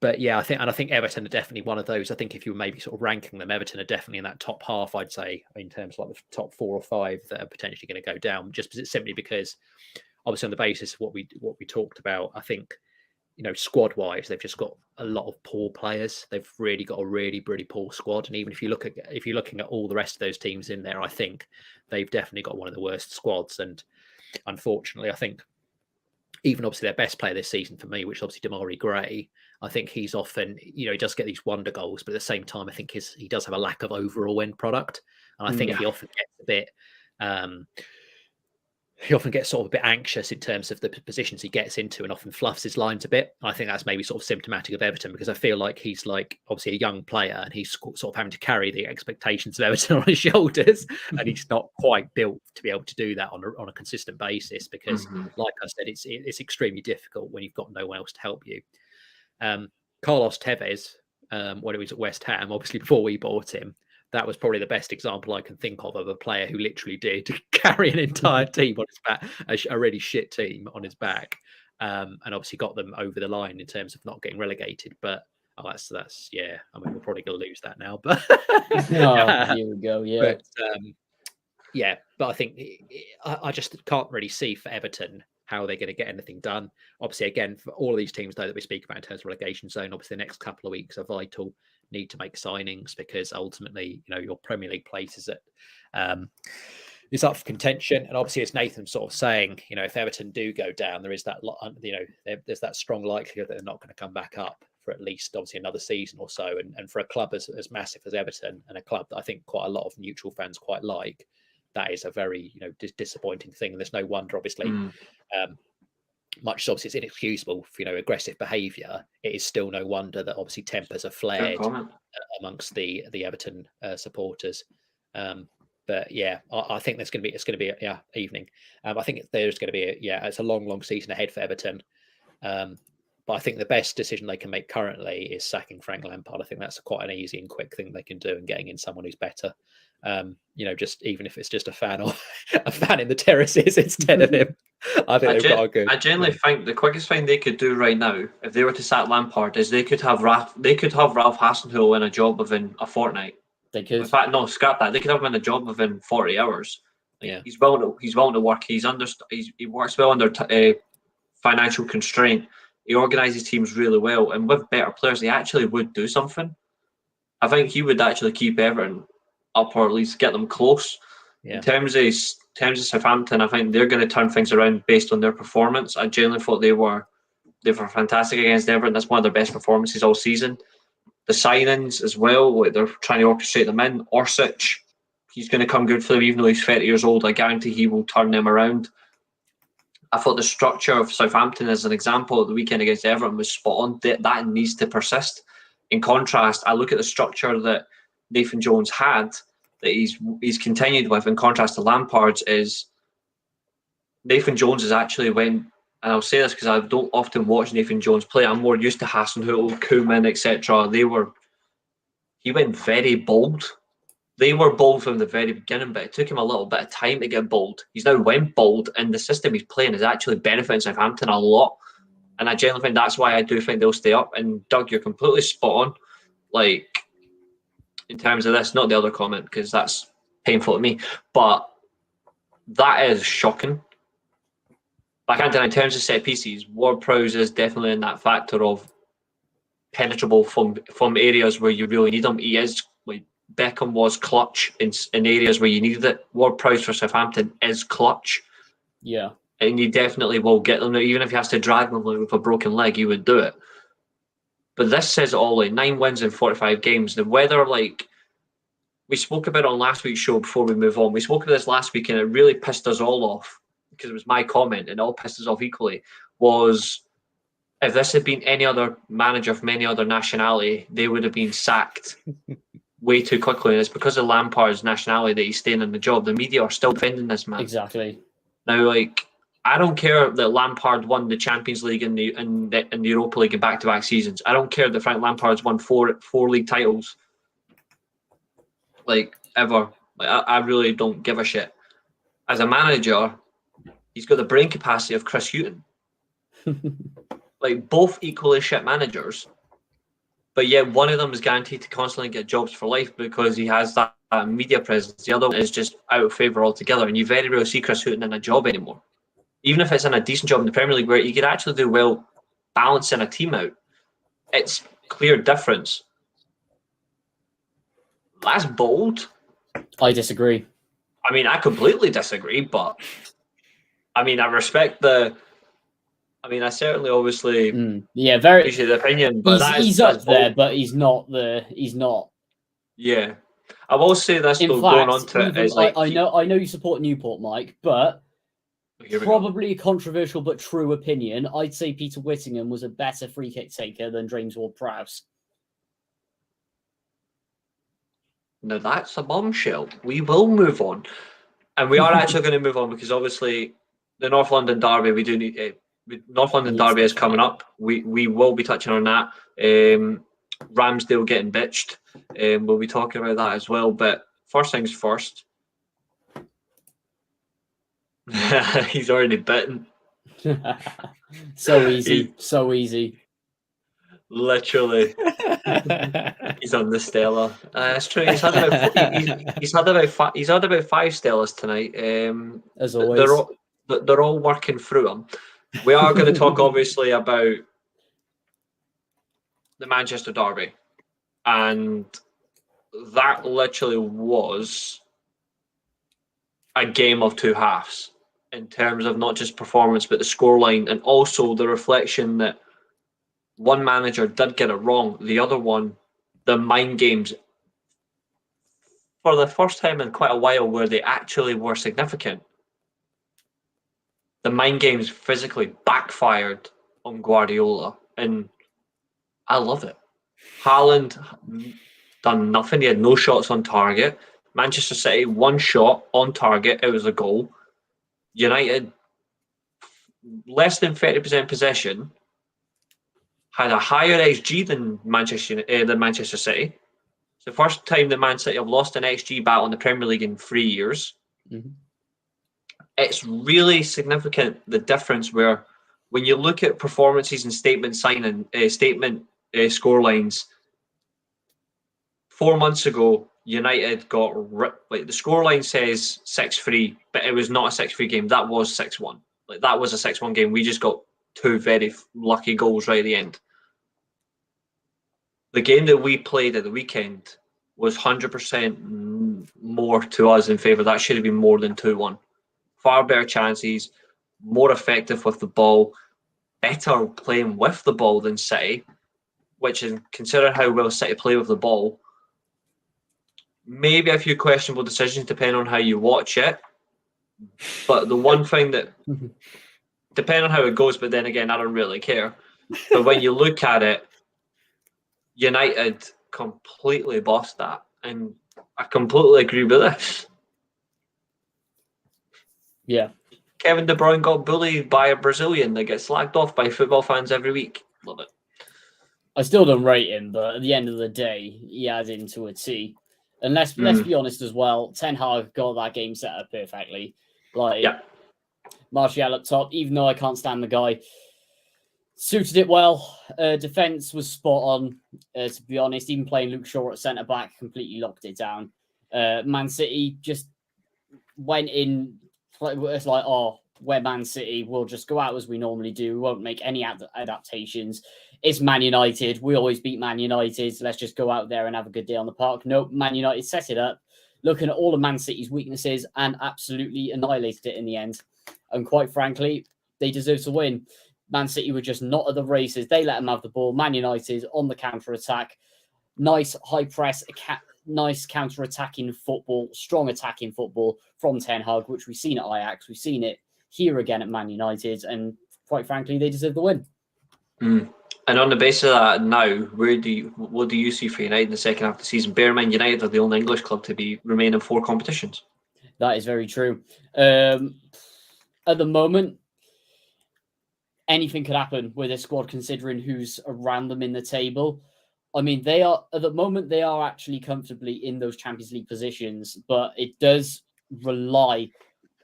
[SPEAKER 4] But yeah, I think Everton are definitely one of those. I think if you were maybe sort of ranking them, Everton are definitely in that top half. I'd say in terms of like the top 4 or 5 that are potentially going to go down, just simply because, obviously, on the basis of what we talked about, I think. Squad wise, they've just got a lot of poor players. They've really got a really, really poor squad. And even if you're looking at all the rest of those teams in there, I think they've definitely got one of the worst squads. And unfortunately, I think even obviously their best player this season for me, which is obviously Damari Gray, I think he's often, he does get these wonder goals, but at the same time, I think he does have a lack of overall end product. And I think he often gets a bit. He often gets sort of a bit anxious in terms of the positions he gets into and often fluffs his lines a bit. I think that's maybe sort of symptomatic of Everton because I feel like he's like obviously a young player and he's sort of having to carry the expectations of Everton on his shoulders and he's not quite built to be able to do that on a consistent basis because like I said, it's extremely difficult when you've got no one else to help you. Carlos Tevez, when he was at West Ham, obviously before we bought him, that was probably the best example I can think of a player who literally did carry an entire team on his back, a really shit team on his back, and obviously got them over the line in terms of not getting relegated. But that's yeah. I mean, we're probably going to lose that now. But
[SPEAKER 3] here we go. Yeah,
[SPEAKER 4] but I think I just can't really see for Everton how they're going to get anything done. Obviously, again, for all of these teams though that we speak about in terms of relegation zone, obviously the next couple of weeks are vital. Need to make signings because ultimately, your Premier League place is up for contention. And obviously, as Nathan's sort of saying, if Everton do go down, there is that, there's that strong likelihood that they're not going to come back up for at least obviously another season or so. And for a club as massive as Everton and a club that I think quite a lot of neutral fans quite like, that is a very disappointing thing. And there's no wonder, obviously. Much as obviously it's inexcusable for aggressive behaviour, it is still no wonder that obviously tempers are flared amongst the Everton supporters. But yeah, I think it's going to be evening. I think there's going to be it's a long season ahead for Everton. But I think the best decision they can make currently is sacking Frank Lampard. I think that's quite an easy and quick thing they can do and getting in someone who's better. Just even if it's just a fan in the terraces instead of him. I think they've got a good.
[SPEAKER 2] I generally think the quickest thing they could do right now, if they were to sack Lampard, is they could have Ralph Hasenhüttl in a job within a fortnight.
[SPEAKER 3] They could.
[SPEAKER 2] In fact, no, scrap that. They could have him in a job within 40 hours.
[SPEAKER 4] Yeah.
[SPEAKER 2] He's willing to work. He works well under financial constraint. He organises teams really well, and with better players, he actually would do something. I think he would actually keep Everton up, or at least get them close.
[SPEAKER 4] Yeah.
[SPEAKER 2] In terms of Southampton, I think they're going to turn things around based on their performance. I genuinely thought they were fantastic against Everton. That's one of their best performances all season. The signings as well, like they're trying to orchestrate them in. Orsic, he's going to come good for them, even though he's 30 years old. I guarantee he will turn them around. I thought the structure of Southampton, as an example, at the weekend against Everton was spot on. That needs to persist. In contrast, I look at the structure that Nathan Jones had, that he's continued with, in contrast to Lampard's, is Nathan Jones is actually when, and I'll say this because I don't often watch Nathan Jones play. I'm more used to Hasenhüttl, Koeman, etc. He went very bold. They were bold from the very beginning, but it took him a little bit of time to get bold. He's now went bold, and the system he's playing is actually benefiting Southampton a lot. And I genuinely think that's why I do think they'll stay up. And Doug, you're completely spot on. Like, in terms of this, not the other comment, because that's painful to me, but that is shocking. But I can't deny, in terms of set pieces, Ward-Prowse is definitely in that factor of penetrable from areas where you really need him. He is, like Beckham was, clutch in areas where you needed it. Ward-Prowse for Southampton is clutch.
[SPEAKER 3] Yeah.
[SPEAKER 2] And you definitely will get them. Even if he has to drag them with a broken leg, he would do it. But this says it all. Like 9 wins in 45 games. The weather, like we spoke about on last week's show before we move on. We spoke about this last week and it really pissed us all off because it was my comment and it all pissed us off equally. Was if this had been any other manager from any other nationality, they would have been sacked way too quickly. And it's because of Lampard's nationality that he's staying in the job. The media are still defending this man.
[SPEAKER 3] Exactly.
[SPEAKER 2] Now, like, I don't care that Lampard won the Champions League and the Europa League in back-to-back seasons. I don't care that Frank Lampard's won four league titles, like, ever. Like, I really don't give a shit. As a manager, he's got the brain capacity of Chris Hughton. Like, both equally shit managers, but yet one of them is guaranteed to constantly get jobs for life because he has that media presence. The other one is just out of favour altogether, and you very rarely see Chris Hughton in a job anymore. Even if it's in a decent job in the Premier League where he could actually do well balancing a team out, it's clear difference. That's bold.
[SPEAKER 3] I disagree.
[SPEAKER 2] I mean, I completely disagree, but I mean, I respect I certainly obviously
[SPEAKER 3] very
[SPEAKER 2] appreciate the opinion, but
[SPEAKER 3] he's up there, but he's not.
[SPEAKER 2] Yeah. I will say this
[SPEAKER 3] In
[SPEAKER 2] though,
[SPEAKER 3] fact,
[SPEAKER 2] going on to it, is like
[SPEAKER 3] I know you support Newport, Mike, but probably a controversial but true opinion. I'd say Peter Whittingham was a better free kick taker than James Ward-Prowse.
[SPEAKER 2] Now that's a bombshell. We will move on, and we are actually going to move on because obviously the North London derby. We do need North London derby is coming up. We will be touching on that. Ramsdale getting bitched. We'll be talking about that as well. But first things first. He's already bitten.
[SPEAKER 3] So easy.
[SPEAKER 2] Literally. He's on the Stella. It's true. He's had about 5 Stellas tonight.
[SPEAKER 3] As always,
[SPEAKER 2] they're all working through him. We are going to talk obviously about the Manchester derby, and that literally was a game of two halves in terms of not just performance but the scoreline, and also the reflection that one manager did get it wrong. The other one, the mind games, for the first time in quite a while where they actually were significant, the mind games physically backfired on Guardiola, and I love it. Haaland done nothing. He had no shots on target. Manchester City, one shot on target. It was a goal. United, less than 30% possession, had a higher XG than Manchester City. It's the first time that Man City have lost an XG battle in the Premier League in 3 years.
[SPEAKER 3] Mm-hmm.
[SPEAKER 2] It's really significant, the difference where when you look at performances and statement scorelines, 4 months ago, United got like the scoreline says 6-3, but it was not a 6-3 game. That was 6-1. Like that was a 6-1 game. We just got two very lucky goals right at the end. The game that we played at the weekend was 100% more to us in favour. That should have been more than 2-1. Far better chances, more effective with the ball, better playing with the ball than City, which is, consider how well City play with the ball, maybe a few questionable decisions depending on how you watch it. But the one thing that, depending on how it goes, but then again, I don't really care. But when you look at it, United completely bossed that. And I completely agree with this.
[SPEAKER 3] Yeah.
[SPEAKER 2] Kevin De Bruyne got bullied by a Brazilian that gets slagged off by football fans every week. Love it.
[SPEAKER 3] I still don't rate him, but at the end of the day, he adds into a T. And let's be honest as well, Ten Hag got that game set up perfectly. Like,
[SPEAKER 2] Yeah.
[SPEAKER 3] Martial up top, even though I can't stand the guy, suited it well. Defense was spot on, to be honest. Even playing Luke Shaw at centre back completely locked it down. Man City just went in. It's like, oh, we're Man City. We'll just go out as we normally do. We won't make any adaptations. It's Man United. We always beat Man United. So let's just go out there and have a good day on the park. Nope, Man United set it up, looking at all of Man City's weaknesses and absolutely annihilated it in the end. And quite frankly, they deserve to win. Man City were just not at the races. They let them have the ball. Man United on the counter-attack. Nice high press, nice counter-attacking football, strong attacking football from Ten Hag, which we've seen at Ajax. We've seen it here again at Man United. And quite frankly, they deserve the win.
[SPEAKER 2] And on the basis of that now, what do you see for United in the second half of the season? Bear in mind, United are the only English club to remain in 4 competitions.
[SPEAKER 3] That is very true. At the moment, anything could happen with this squad, considering who's around them in the table. I mean, they are actually comfortably in those Champions League positions, but it does rely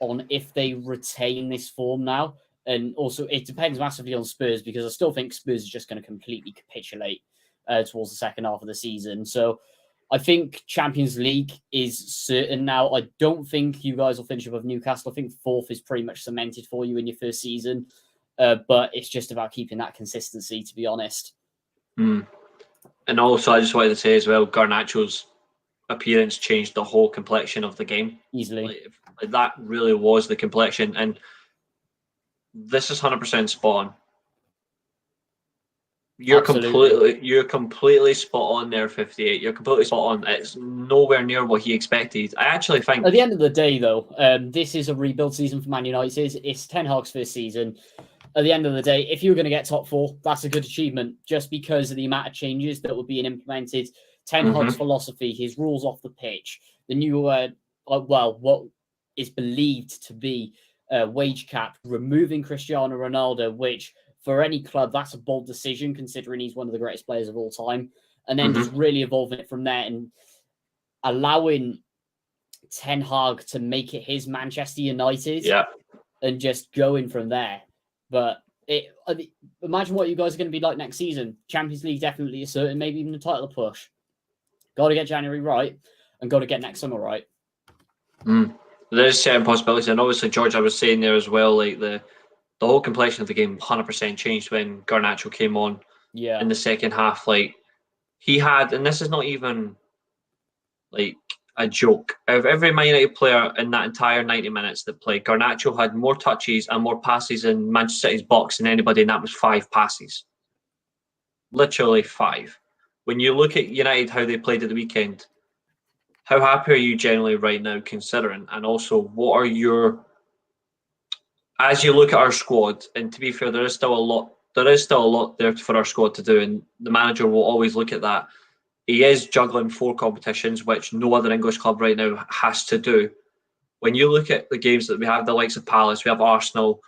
[SPEAKER 3] on if they retain this form now. And also, it depends massively on Spurs, because I still think Spurs is just going to completely capitulate towards the second half of the season. So I think Champions League is certain now. I don't think you guys will finish above Newcastle. I think 4th is pretty much cemented for you in your first season. But it's just about keeping that consistency, to be honest.
[SPEAKER 2] And also, I just wanted to say as well, Garnacho's appearance changed the whole complexion of the game.
[SPEAKER 3] Easily.
[SPEAKER 2] Like that really was the complexion. And this is 100% spot on. You're completely spot on there, 58. You're completely spot on. It's nowhere near what he expected. I actually think...
[SPEAKER 3] At the end of the day, though, this is a rebuild season for Man United. It's Ten Hag's first season. At the end of the day, if you're going to get top 4, that's a good achievement, just because of the amount of changes that were being implemented. Ten Hag's philosophy, his rules off the pitch, the new, what is believed to be wage cap, removing Cristiano Ronaldo, which for any club, that's a bold decision, considering he's one of the greatest players of all time. And then just really evolving it from there and allowing Ten Hag to make it his Manchester United and just going from there. But imagine what you guys are going to be like next season. Champions League definitely is certain, maybe even a title push. Got to get January right and got to get next summer right.
[SPEAKER 2] There's certain possibilities. And obviously, George, I was saying there as well, like the whole complexion of the game 100% changed when Garnacho came on in the second half. Like, he had, and this is not even like a joke, of every Man United player in that entire 90 minutes that played, Garnacho had more touches and more passes in Manchester City's box than anybody, and that was 5 passes. Literally 5. When you look at United, how they played at the weekend, how happy are you generally right now, considering? And also, what are your... As you look at our squad, and to be fair, there is still a lot there for our squad to do, and the manager will always look at that. He is juggling 4 competitions, which no other English club right now has to do. When you look at the games that we have, the likes of Palace, we have Arsenal,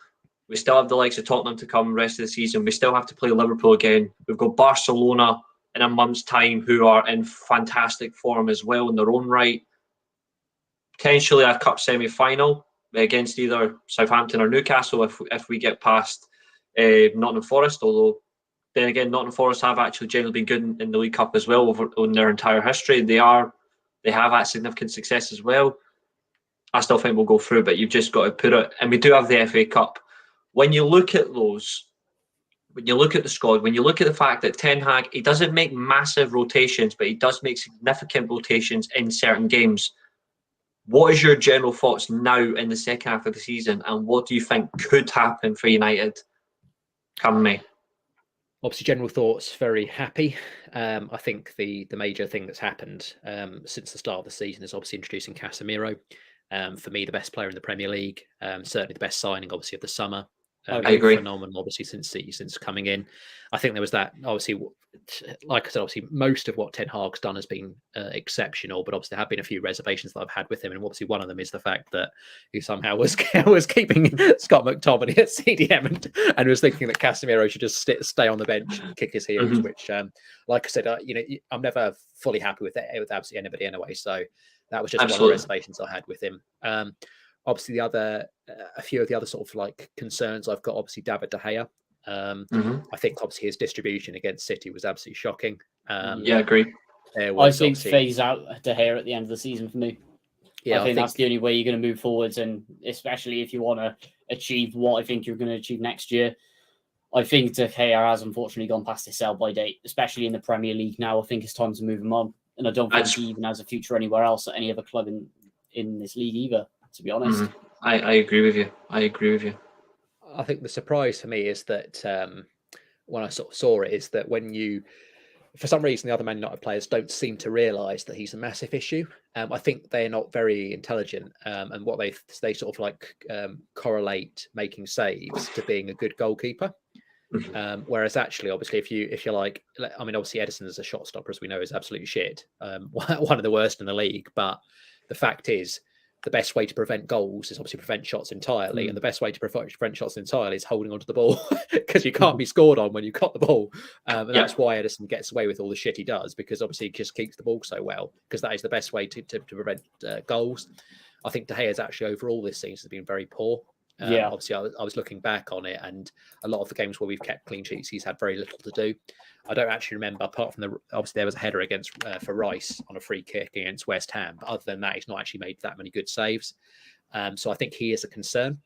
[SPEAKER 2] we still have the likes of Tottenham to come rest of the season. We still have to play Liverpool again. We've got Barcelona in a month's time who are in fantastic form as well in their own right. Potentially a cup semi-final against either Southampton or Newcastle if we get past Nottingham Forest, although then again Nottingham Forest have actually generally been good in the League Cup as well in their entire history. They they have had significant success as well. I still think we'll go through, but you've just got to put it. And we do have the FA Cup. When you look at those, when you look at the squad, when you look at the fact that Ten Hag, he doesn't make massive rotations, but he does make significant rotations in certain games. What is your general thoughts now in the second half of the season, and what do you think could happen for United come May?
[SPEAKER 4] Obviously, general thoughts, very happy. I think the major thing that's happened since the start of the season is obviously introducing Casemiro. For me, the best player in the Premier League, certainly the best signing, obviously, of the summer.
[SPEAKER 2] I agree.
[SPEAKER 4] Phenomenal, obviously, since coming in. I think there was that, obviously, like I said, obviously, most of what Ten Hag's done has been exceptional, but obviously there have been a few reservations that I've had with him, and obviously one of them is the fact that he somehow was keeping Scott McTominay at CDM and was thinking that Casemiro should just stay on the bench and kick his heels, which, like I said, I'm never fully happy with absolutely anybody anyway, so that was just one of the reservations I had with him. Obviously, a few of the other sort of like concerns I've got, obviously David De Gea. I think obviously his distribution against City was absolutely shocking.
[SPEAKER 2] Yeah, I agree.
[SPEAKER 3] I think phase out De Gea at the end of the season for me. Yeah, I think that's the only way you're going to move forwards, and especially if you want to achieve what I think you're going to achieve next year. I think De Gea has unfortunately gone past his sell-by date, especially in the Premier League now. I think it's time to move him on, and I don't think he even has a future anywhere else at any other club in this league either, to be honest.
[SPEAKER 2] I agree with you.
[SPEAKER 4] I think the surprise for me is that when I sort of saw it is that when you, for some reason, the other Man United players don't seem to realise that he's a massive issue. I think they're not very intelligent, and what they sort of like correlate making saves to being a good goalkeeper. Whereas actually, obviously, if you're like, I mean, obviously Edison as a shot stopper, as we know, is absolute shit. One of the worst in the league. But the fact is, the best way to prevent goals is obviously prevent shots entirely. And the best way to prevent shots entirely is holding onto the ball, because you can't be scored on when you've got the ball. And that's why Edison gets away with all the shit he does, because obviously he just keeps the ball so well, because that is the best way to prevent goals. I think De Gea's actually overall this season has been very poor. Obviously, I was looking back on it, and a lot of the games where we've kept clean sheets, he's had very little to do. I don't actually remember, apart from obviously there was a header against for Rice on a free kick against West Ham, but other than that, he's not actually made that many good saves. So I think he is a concern.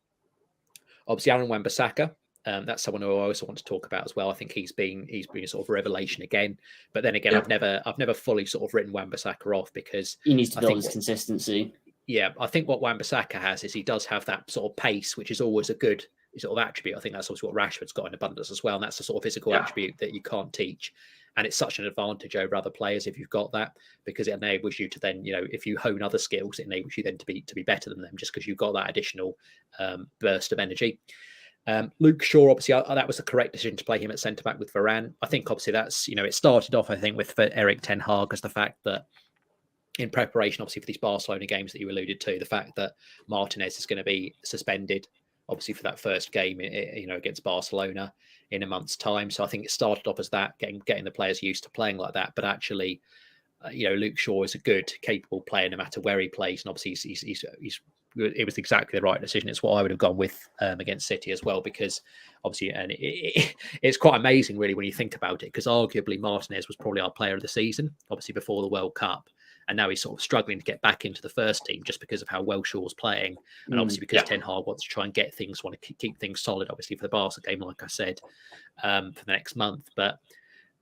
[SPEAKER 4] Obviously, Aaron Wan-Bissaka, that's someone who I also want to talk about as well. I think he's been a sort of revelation again. But then again, I've never fully sort of written Wan-Bissaka off, because
[SPEAKER 3] he needs to build his consistency.
[SPEAKER 4] Yeah, I think what Wan-Bissaka has is he does have that sort of pace, which is always a good sort of attribute. I think that's also what Rashford's got in abundance as well, and that's the sort of physical attribute that you can't teach. And it's such an advantage over other players if you've got that, because it enables you to then, if you hone other skills, it enables you then to be better than them, just because you've got that additional burst of energy. Luke Shaw, obviously, that was the correct decision to play him at centre back with Varane. I think obviously that's, it started off, I think, with Eric Ten Hag as the fact that in preparation, obviously, for these Barcelona games that you alluded to, the fact that Martinez is going to be suspended, obviously, for that first game, against Barcelona in a month's time. So I think it started off as that, getting the players used to playing like that. But actually, Luke Shaw is a good, capable player no matter where he plays, and obviously it was exactly the right decision. It's what I would have gone with against City as well, because obviously, and it's quite amazing really when you think about it, because arguably Martinez was probably our player of the season, obviously before the World Cup. And now he's sort of struggling to get back into the first team just because of how well Shaw's playing. And obviously because Ten Hag wants to try and want to keep things solid, obviously, for the Barca game, like I said, for the next month. But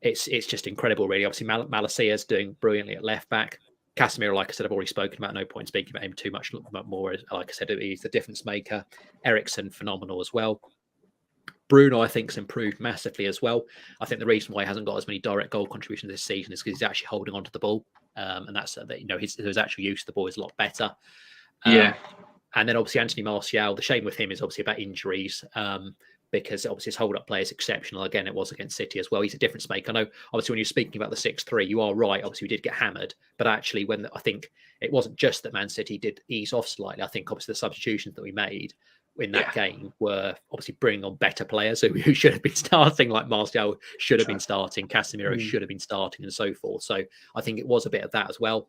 [SPEAKER 4] it's just incredible, really. Obviously, Malasia's doing brilliantly at left back. Casemiro, like I said, I've already spoken about. No point speaking about him too much more. Like I said, he's the difference maker. Eriksen, phenomenal as well. Bruno, I think, has improved massively as well. I think the reason why he hasn't got as many direct goal contributions this season is because he's actually holding on to the ball. And that's his actual use of the ball is a lot better. And then obviously Anthony Martial, the shame with him is obviously about injuries, because obviously his hold-up play is exceptional. Again, it was against City as well. He's a difference maker. I know, obviously, when you're speaking about the 6-3, you are right. Obviously, we did get hammered. But actually, I think it wasn't just that Man City did ease off slightly. I think, obviously, the substitutions that we made in that game were obviously bringing on better players who should have been starting, like Martial should have been starting, Casemiro should have been starting, and so forth. So I think it was a bit of that as well.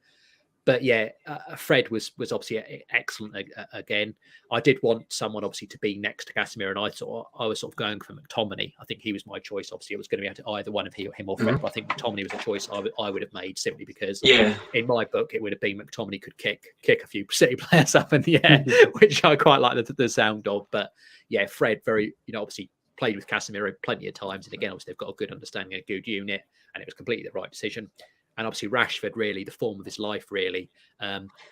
[SPEAKER 4] But yeah, Fred was obviously excellent again. I did want someone obviously to be next to Casemiro, and I was sort of going for McTominay. I think he was my choice. Obviously, it was going to be either one of him or Fred, but I think McTominay was a choice I would have made simply because in my book it would have been McTominay could kick a few City players up in the air, which I quite like the sound of. But yeah, Fred very obviously played with Casemiro plenty of times, and again obviously they've got a good understanding, a good unit, and it was completely the right decision. And obviously Rashford, really the form of his life, really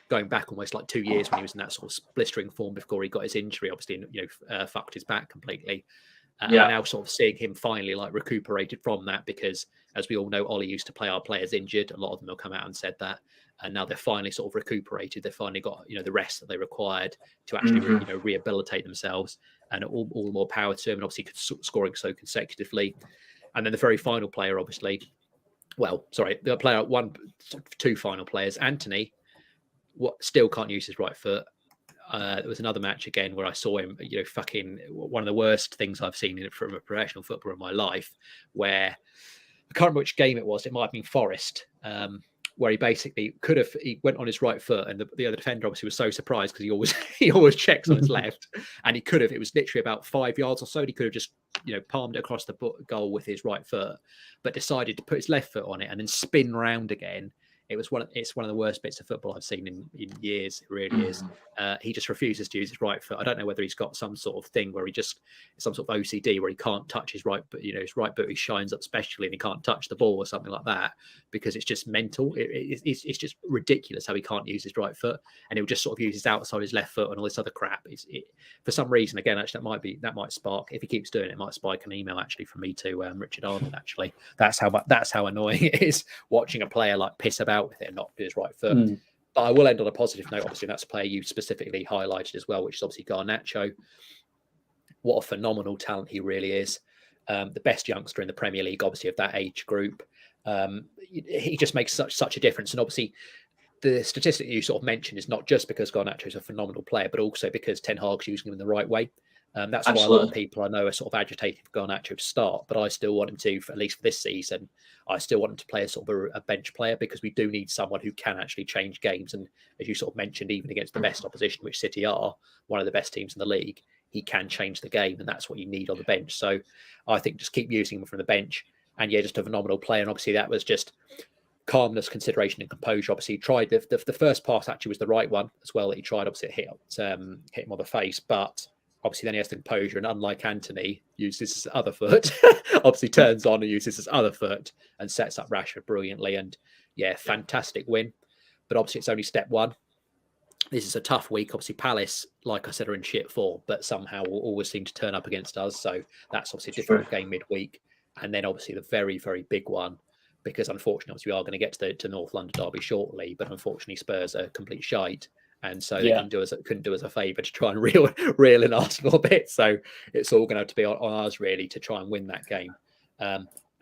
[SPEAKER 4] going back almost like 2 years when he was in that sort of blistering form before he got his injury, obviously, fucked his back completely. And now sort of seeing him finally like recuperated from that, because as we all know, Ollie used to play our players injured. A lot of them have come out and said that, and now they're finally sort of recuperated. They've finally got the rest that they required to actually rehabilitate themselves, and all the more power to him. And obviously scoring so consecutively. And then the very final player, obviously. Well, sorry, the player two final players. Anthony, still can't use his right foot. There was another match again where I saw him, fucking one of the worst things I've seen from a professional footballer in my life. Where I can't remember which game it was. It might have been Forest, where he basically he went on his right foot, and the other defender obviously was so surprised because he always checks on his left, and it was literally about 5 yards or so. And he could have just palmed it across the goal with his right foot, but decided to put his left foot on it and then spin round again. It's one of the worst bits of football I've seen in years. It really is. He just refuses to use his right foot. I don't know whether he's got some sort of thing where some sort of OCD where he can't touch his right, but his right boot he shines up specially and he can't touch the ball or something like that, because it's just mental. It's just ridiculous how he can't use his right foot, and he'll just sort of use his outside his left foot and all this other crap. For some reason, again, actually that might spark, if he keeps doing it, it might spike an email actually from me to Richard Arnold. Actually, that's how annoying it is watching a player like piss about with it and not do his right foot. But I will end on a positive note. Obviously, that's a player you specifically highlighted as well, which is obviously Garnacho. What a phenomenal talent he really is. The best youngster in the Premier League, obviously, of that age group. He just makes such a difference. And obviously, the statistic you sort of mentioned is not just because Garnacho is a phenomenal player, but also because Ten Hag's using him in the right way. That's why a lot of people I know are sort of agitated for Garnacho to start, but I still want him to, at least for this season, I still want him to play as sort of a bench player, because we do need someone who can actually change games. And as you sort of mentioned, even against the best opposition, which City are, one of the best teams in the league, he can change the game, and that's what you need on the bench. So I think just keep using him from the bench, and yeah, just a phenomenal player. And obviously that was just calmness, consideration, and composure. Obviously, he tried the first pass actually was the right one as well that he tried. Obviously, it hit him on the face, but obviously then he has the composure, and unlike Anthony, uses his other foot. Obviously turns on and uses his other foot and sets up Rashford brilliantly. And yeah, fantastic win. But obviously it's only step one. This is a tough week. Obviously Palace, like I said, are in shit form, but somehow will always seem to turn up against us. So that's obviously a difficult game midweek. And then obviously the very, very big one, because unfortunately, obviously we are going to get to North London derby shortly, but unfortunately Spurs are complete shite. And so they couldn't do us a favour to try and reel in Arsenal a bit. So it's all going to have to be on us really to try and win that game.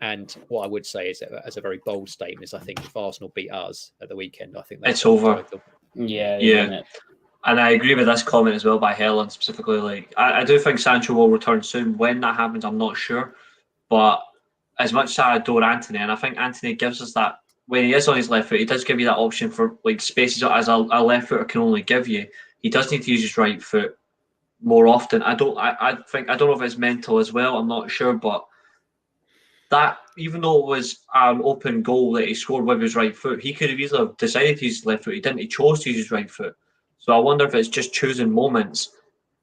[SPEAKER 4] And what I would say is, as a very bold statement, is I think if Arsenal beat us at the weekend, I think that's
[SPEAKER 2] it's over.
[SPEAKER 3] Yeah.
[SPEAKER 2] And I agree with this comment as well by Helen specifically. Like I do think Sancho will return soon. When that happens, I'm not sure. But as much as I adore Anthony, and I think Anthony gives us that. When he is on his left foot, he does give you that option for like spaces as a left footer can only give you. He does need to use his right foot more often. I don't know if it's mental as well. I'm not sure, but that, even though it was an open goal that he scored with his right foot, he could have easily decided to use his left foot. He didn't. He chose to use his right foot. So I wonder if it's just choosing moments.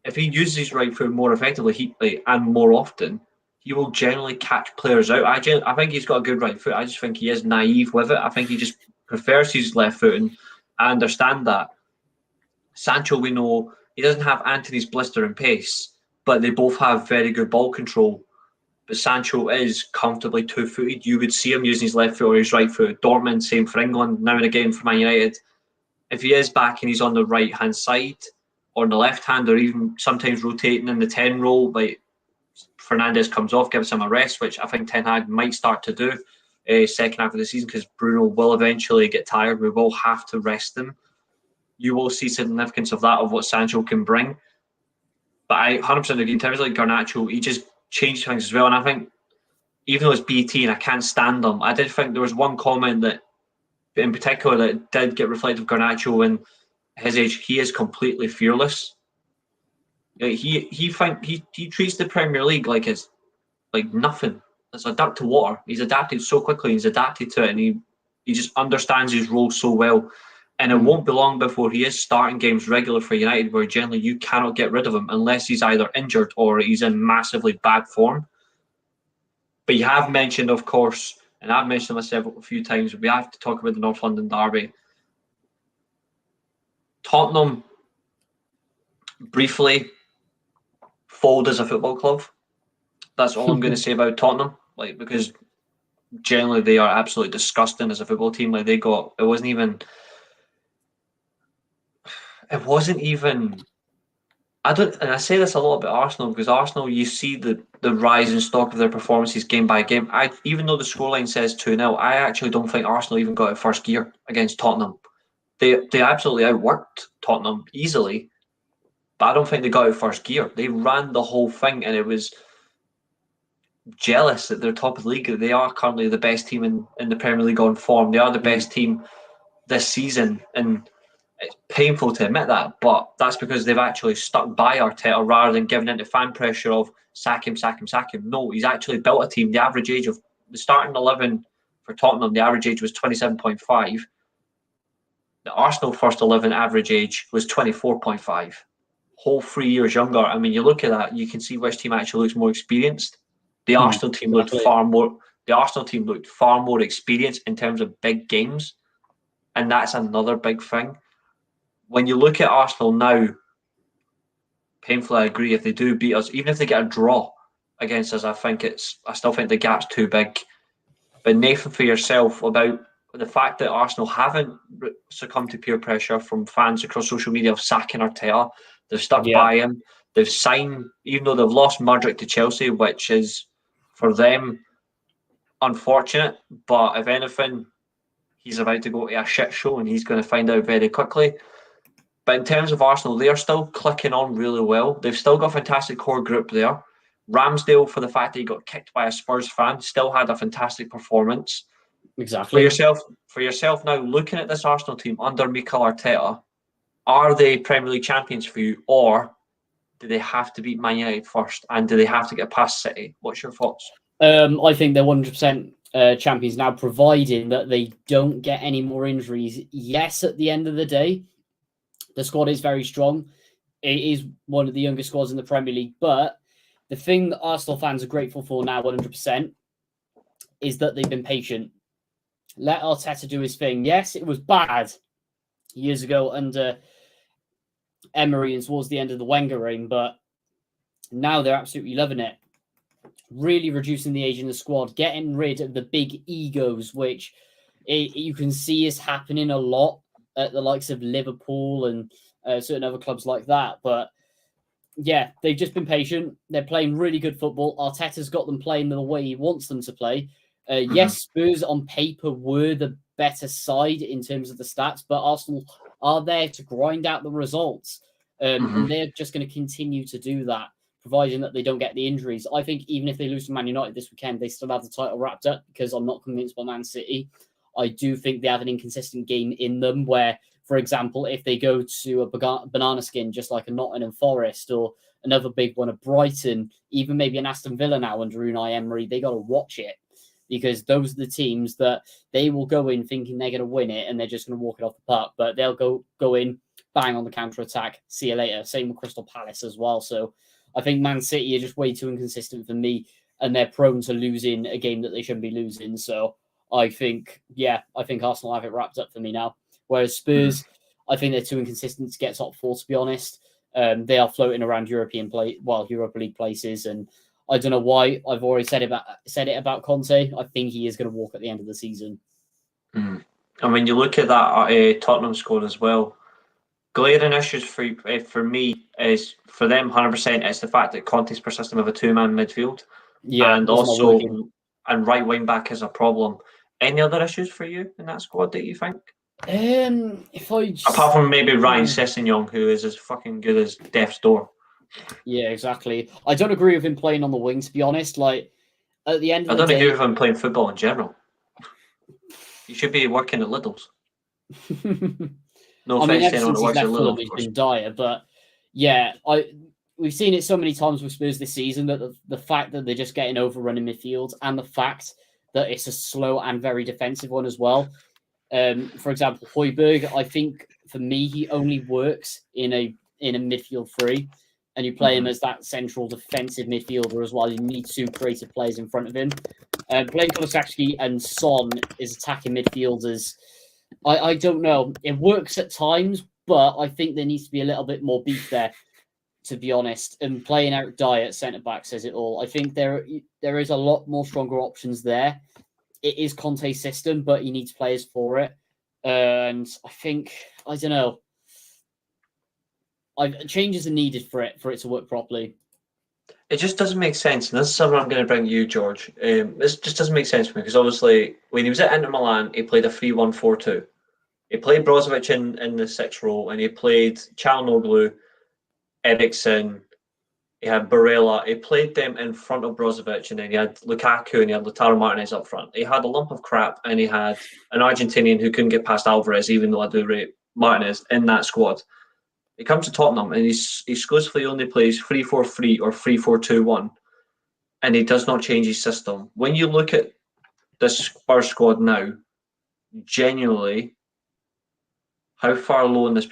[SPEAKER 2] If he uses his right foot more effectively and more often, he will generally catch players out. I think he's got a good right foot. I just think he is naive with it. I think he just prefers his left foot, and I understand that. Sancho, we know, he doesn't have Anthony's blistering pace, but they both have very good ball control. But Sancho is comfortably two-footed. You would see him using his left foot or his right foot. Dortmund, same for England, now and again for Man United. If he is back and he's on the right-hand side or on the left hand, or even sometimes rotating in the 10 role, like Fernandes comes off, gives him a rest, which I think Ten Hag might start to do second half of the season, because Bruno will eventually get tired. We will have to rest him. You will see significance of that, of what Sancho can bring. But I 100% agree. In terms of like Garnacho, he just changed things as well. And I think, even though it's BT and I can't stand them, I did think there was one comment that in particular that did get reflected of Garnacho in his age. He is completely fearless. Like, he treats the Premier League like it's like nothing. It's a duck to water. He's adapted so quickly. He's adapted to it, and he just understands his role so well. And it won't be long before he is starting games regular for United, where generally you cannot get rid of him unless he's either injured or he's in massively bad form. But you have mentioned, of course, and I've mentioned myself a few times, we have to talk about the North London derby. Tottenham briefly fold as a football club. That's all I'm going to say about Tottenham, like, because generally they are absolutely disgusting as a football team. Like, it wasn't even. And I say this a lot about Arsenal, because Arsenal, you see the rise in stock of their performances game by game. Even though the scoreline says 2-0, I actually don't think Arsenal even got out first gear against Tottenham. They absolutely outworked Tottenham easily, but I don't think they got out first gear. They ran the whole thing, and it was jealous that they're top of the league. They are currently the best team in the Premier League on form. They are the best team this season, and it's painful to admit that, but that's because they've actually stuck by Arteta rather than giving into fan pressure of sack him. No, he's actually built a team. The average age of the starting 11 for Tottenham, the average age was 27.5. The Arsenal first 11 average age was 24.5. Whole 3 years younger. I mean, you look at that, you can see which team actually looks more experienced. The Arsenal team looked far more. The Arsenal team looked far more experienced in terms of big games, and that's another big thing. When you look at Arsenal now, painfully I agree. If they do beat us, even if they get a draw against us, I still think the gap's too big. But Nathan, for yourself, about the fact that Arsenal haven't succumbed to peer pressure from fans across social media of sacking Arteta, they've stuck by him. They've signed, even though they've lost Mudryk to Chelsea, which is for them unfortunate. But if anything, he's about to go to a shit show, and he's going to find out very quickly. But in terms of Arsenal, they are still clicking on really well. They've still got a fantastic core group there. Ramsdale, for the fact that he got kicked by a Spurs fan, still had a fantastic performance.
[SPEAKER 3] Exactly.
[SPEAKER 2] For yourself now, looking at this Arsenal team under Mikel Arteta, are they Premier League champions for you, or do they have to beat Man United first, and do they have to get past City? What's your thoughts?
[SPEAKER 3] I think they're 100% champions now, providing that they don't get any more injuries. Yes, at the end of the day, the squad is very strong. It is one of the youngest squads in the Premier League. But the thing that Arsenal fans are grateful for now, 100%, is that they've been patient. Let Arteta do his thing. Yes, it was bad years ago under Emery and towards the end of the Wenger reign, but now they're absolutely loving it. Really reducing the age in the squad, getting rid of the big egos, which you can see is happening a lot at the likes of Liverpool and certain other clubs like that. But yeah, they've just been patient. They're playing really good football. Arteta's got them playing the way he wants them to play. Yes, Spurs on paper were the better side in terms of the stats, but Arsenal are there to grind out the results. And they're just going to continue to do that, providing that they don't get the injuries. I think even if they lose to Man United this weekend, they still have the title wrapped up, because I'm not convinced by Man City. I do think they have an inconsistent game in them where, for example, if they go to a banana skin, just like a Nottingham Forest or another big one of Brighton, even maybe an Aston Villa now under Unai Emery, they got to watch it, because those are the teams that they will go in thinking they're going to win it and they're just going to walk it off the park. But they'll go in, bang on the counter-attack, see you later. Same with Crystal Palace as well. So I think Man City are just way too inconsistent for me, and they're prone to losing a game that they shouldn't be losing. So I think Arsenal have it wrapped up for me now. Whereas Spurs, I think they're too inconsistent to get top four, to be honest. They are floating around Europa League places, and I don't know why. I've already said it about Conte. I think he is going to walk at the end of the season.
[SPEAKER 2] And when you look at that Tottenham squad as well, glaring issues for me is, for them 100%, it's the fact that Conte's persistent with a two-man midfield, and also right wing back is a problem. Any other issues for you in that squad that you think? Apart from maybe Ryan Sessegnon, who is as fucking good as death's door.
[SPEAKER 3] Yeah, exactly. I don't agree with him playing on the wing, to be honest. Like, at the end of
[SPEAKER 2] I
[SPEAKER 3] the day,
[SPEAKER 2] don't agree with him playing football in general. You should be working at Lidl's. No
[SPEAKER 3] I mean,
[SPEAKER 2] offense to
[SPEAKER 3] ever
[SPEAKER 2] anyone
[SPEAKER 3] since
[SPEAKER 2] that
[SPEAKER 3] he's
[SPEAKER 2] works at
[SPEAKER 3] left
[SPEAKER 2] Lidl,
[SPEAKER 3] Fulham,
[SPEAKER 2] of
[SPEAKER 3] he's
[SPEAKER 2] course.
[SPEAKER 3] been dire. But yeah, we've seen it so many times with Spurs this season that the fact that they're just getting overrun in midfield, and the fact that it's a slow and very defensive one as well. For example, Højbjerg, I think for me, he only works in a midfield three, and you play him as that central defensive midfielder as well. You need two creative players in front of him. Playing Kulusevski and Son is attacking midfielders. I don't know. It works at times, but I think there needs to be a little bit more beef there, to be honest. And playing Eric Dyer at centre back says it all. I think there is a lot more stronger options there. It is Conte's system, but he needs players for it. And I think, I don't know, changes are needed for it to work properly.
[SPEAKER 2] It just doesn't make sense, and this is something I'm going to bring you, George. This just doesn't make sense to me, because obviously when he was at Inter Milan, he played a 3-1-4-2. He played Brozovic in the 6 role, and he played Çalhanoğlu, Eriksen, he had Barella. He played them in front of Brozovic, and then he had Lukaku and he had Lautaro Martinez up front. He had a lump of crap, and he had an Argentinian who couldn't get past Alvarez, even though I do rate Martinez in that squad. He comes to Tottenham, and he exclusively only plays 3-4-3 or 3-4-2-1, and he does not change his system. When you look at this Spurs squad now, genuinely, how far low in this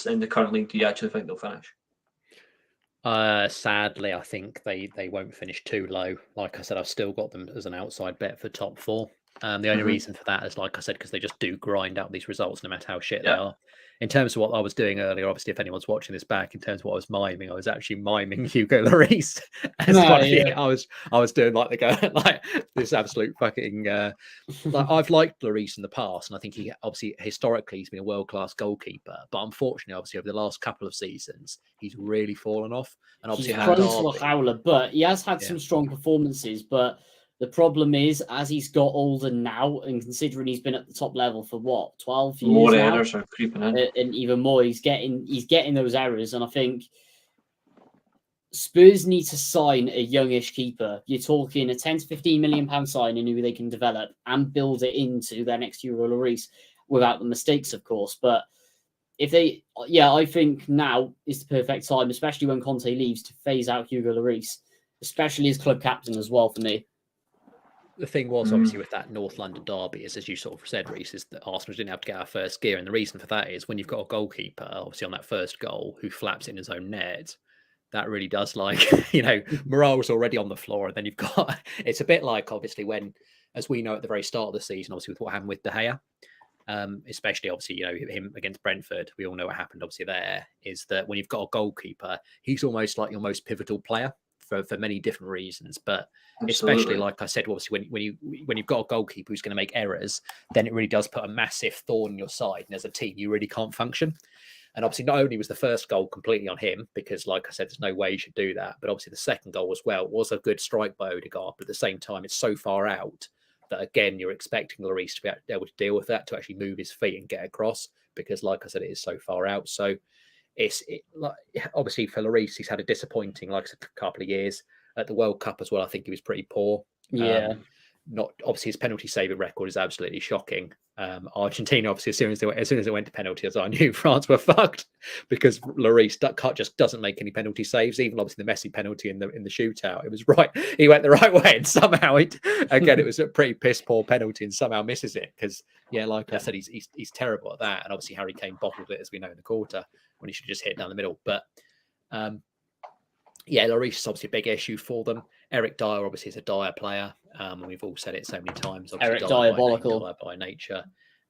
[SPEAKER 2] in the current league do you actually think they'll finish?
[SPEAKER 4] Sadly, I think they won't finish too low. Like I said, I've still got them as an outside bet for top 4. The only reason for that is, like I said, because they just do grind out these results no matter how shit they are. In terms of what I was doing earlier, obviously, if anyone's watching this back, in terms of what I was miming, I was actually miming Hugo Lloris. I was doing like the guy, like this absolute fucking. Like, I've liked Lloris in the past, and I think he obviously historically he's been a world-class goalkeeper. But unfortunately, obviously over the last couple of seasons, he's really fallen off. And obviously,
[SPEAKER 3] he's prone to a howler, but he has had some strong performances. But the problem is, as he's got older now, and considering he's been at the top level for what, 12 years
[SPEAKER 2] more
[SPEAKER 3] now,
[SPEAKER 2] errors are creeping in,
[SPEAKER 3] and even more, he's getting those errors. And I think Spurs need to sign a youngish keeper. You're talking a 10 to 15 million pound signing who they can develop and build it into their next Hugo Lloris without the mistakes, of course. But if they, I think now is the perfect time, especially when Conte leaves, to phase out Hugo Lloris, especially as club captain as well for me.
[SPEAKER 4] The thing was, obviously, with that North London derby, is, as you sort of said, Reece, is that Arsenal didn't have to get our first gear. And the reason for that is when you've got a goalkeeper, obviously, on that first goal, who flaps in his own net, that really does, like, morale's already on the floor. And then you've got, it's a bit like, obviously, when, as we know at the very start of the season, obviously, with what happened with De Gea, especially, obviously, him against Brentford, we all know what happened, obviously, there, is that when you've got a goalkeeper, he's almost like your most pivotal player. For many different reasons, but especially, like I said, obviously when you've got a goalkeeper who's going to make errors, then it really does put a massive thorn in your side, and as a team you really can't function. And obviously not only was the first goal completely on him, because like I said, there's no way you should do that, but obviously the second goal as well was a good strike by Odegaard, but at the same time it's so far out that again you're expecting Lloris to be able to deal with that, to actually move his feet and get across, because like I said, it is so far out. So like, obviously for Lloris, he's had a disappointing, like a couple of years at the World Cup as well. I think he was pretty poor. Not obviously his penalty saving record is absolutely shocking. Argentina, obviously, as soon as it went to penalties, I knew France were fucked, because Lloris just doesn't make any penalty saves. Even obviously the Messi penalty in the shootout, it was right. He went the right way, and somehow it was a pretty piss poor penalty, and somehow misses it because I said, he's terrible at that. And obviously Harry Kane bottled it, as we know, in the quarter, when he should just hit it down the middle. But Lloris is obviously a big issue for them. Eric Dyer obviously is a Dyer player, and we've all said it so many times.
[SPEAKER 3] Eric diabolical
[SPEAKER 4] by nature,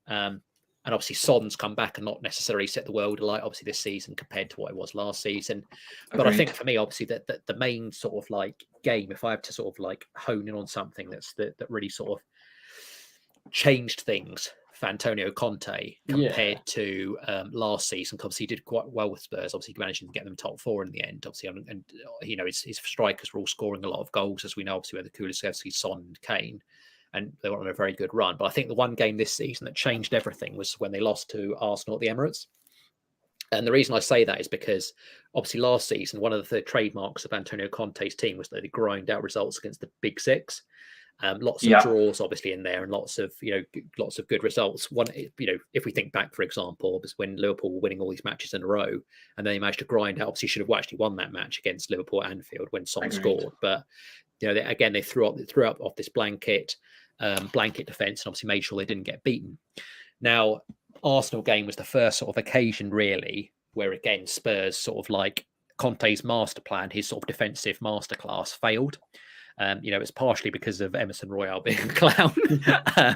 [SPEAKER 4] and obviously Son's come back and not necessarily set the world alight, obviously, this season compared to what it was last season. But I think for me, obviously, that the main sort of like game, if I have to sort of like hone in on something that really sort of changed things for Antonio Conte compared to last season, because he did quite well with Spurs, obviously managing to get them top 4 in the end, obviously, and his strikers were all scoring a lot of goals, as we know, obviously, with the Kulusevski, Son and Kane, and they were on a very good run. But I think the one game this season that changed everything was when they lost to Arsenal at the Emirates. And the reason I say that is because obviously last season, one of the trademarks of Antonio Conte's team was that they grind out results against the big six. Lots of draws, obviously, in there, and lots of good results. One, if we think back, for example, was when Liverpool were winning all these matches in a row, and then they managed to grind out. Obviously, should have actually won that match against Liverpool at Anfield when Son scored. But they threw up off this blanket defence, and obviously made sure they didn't get beaten. Now, Arsenal game was the first sort of occasion, really, where again Spurs sort of like Conte's master plan, his sort of defensive masterclass, failed. It's partially because of Emerson Royale being a clown,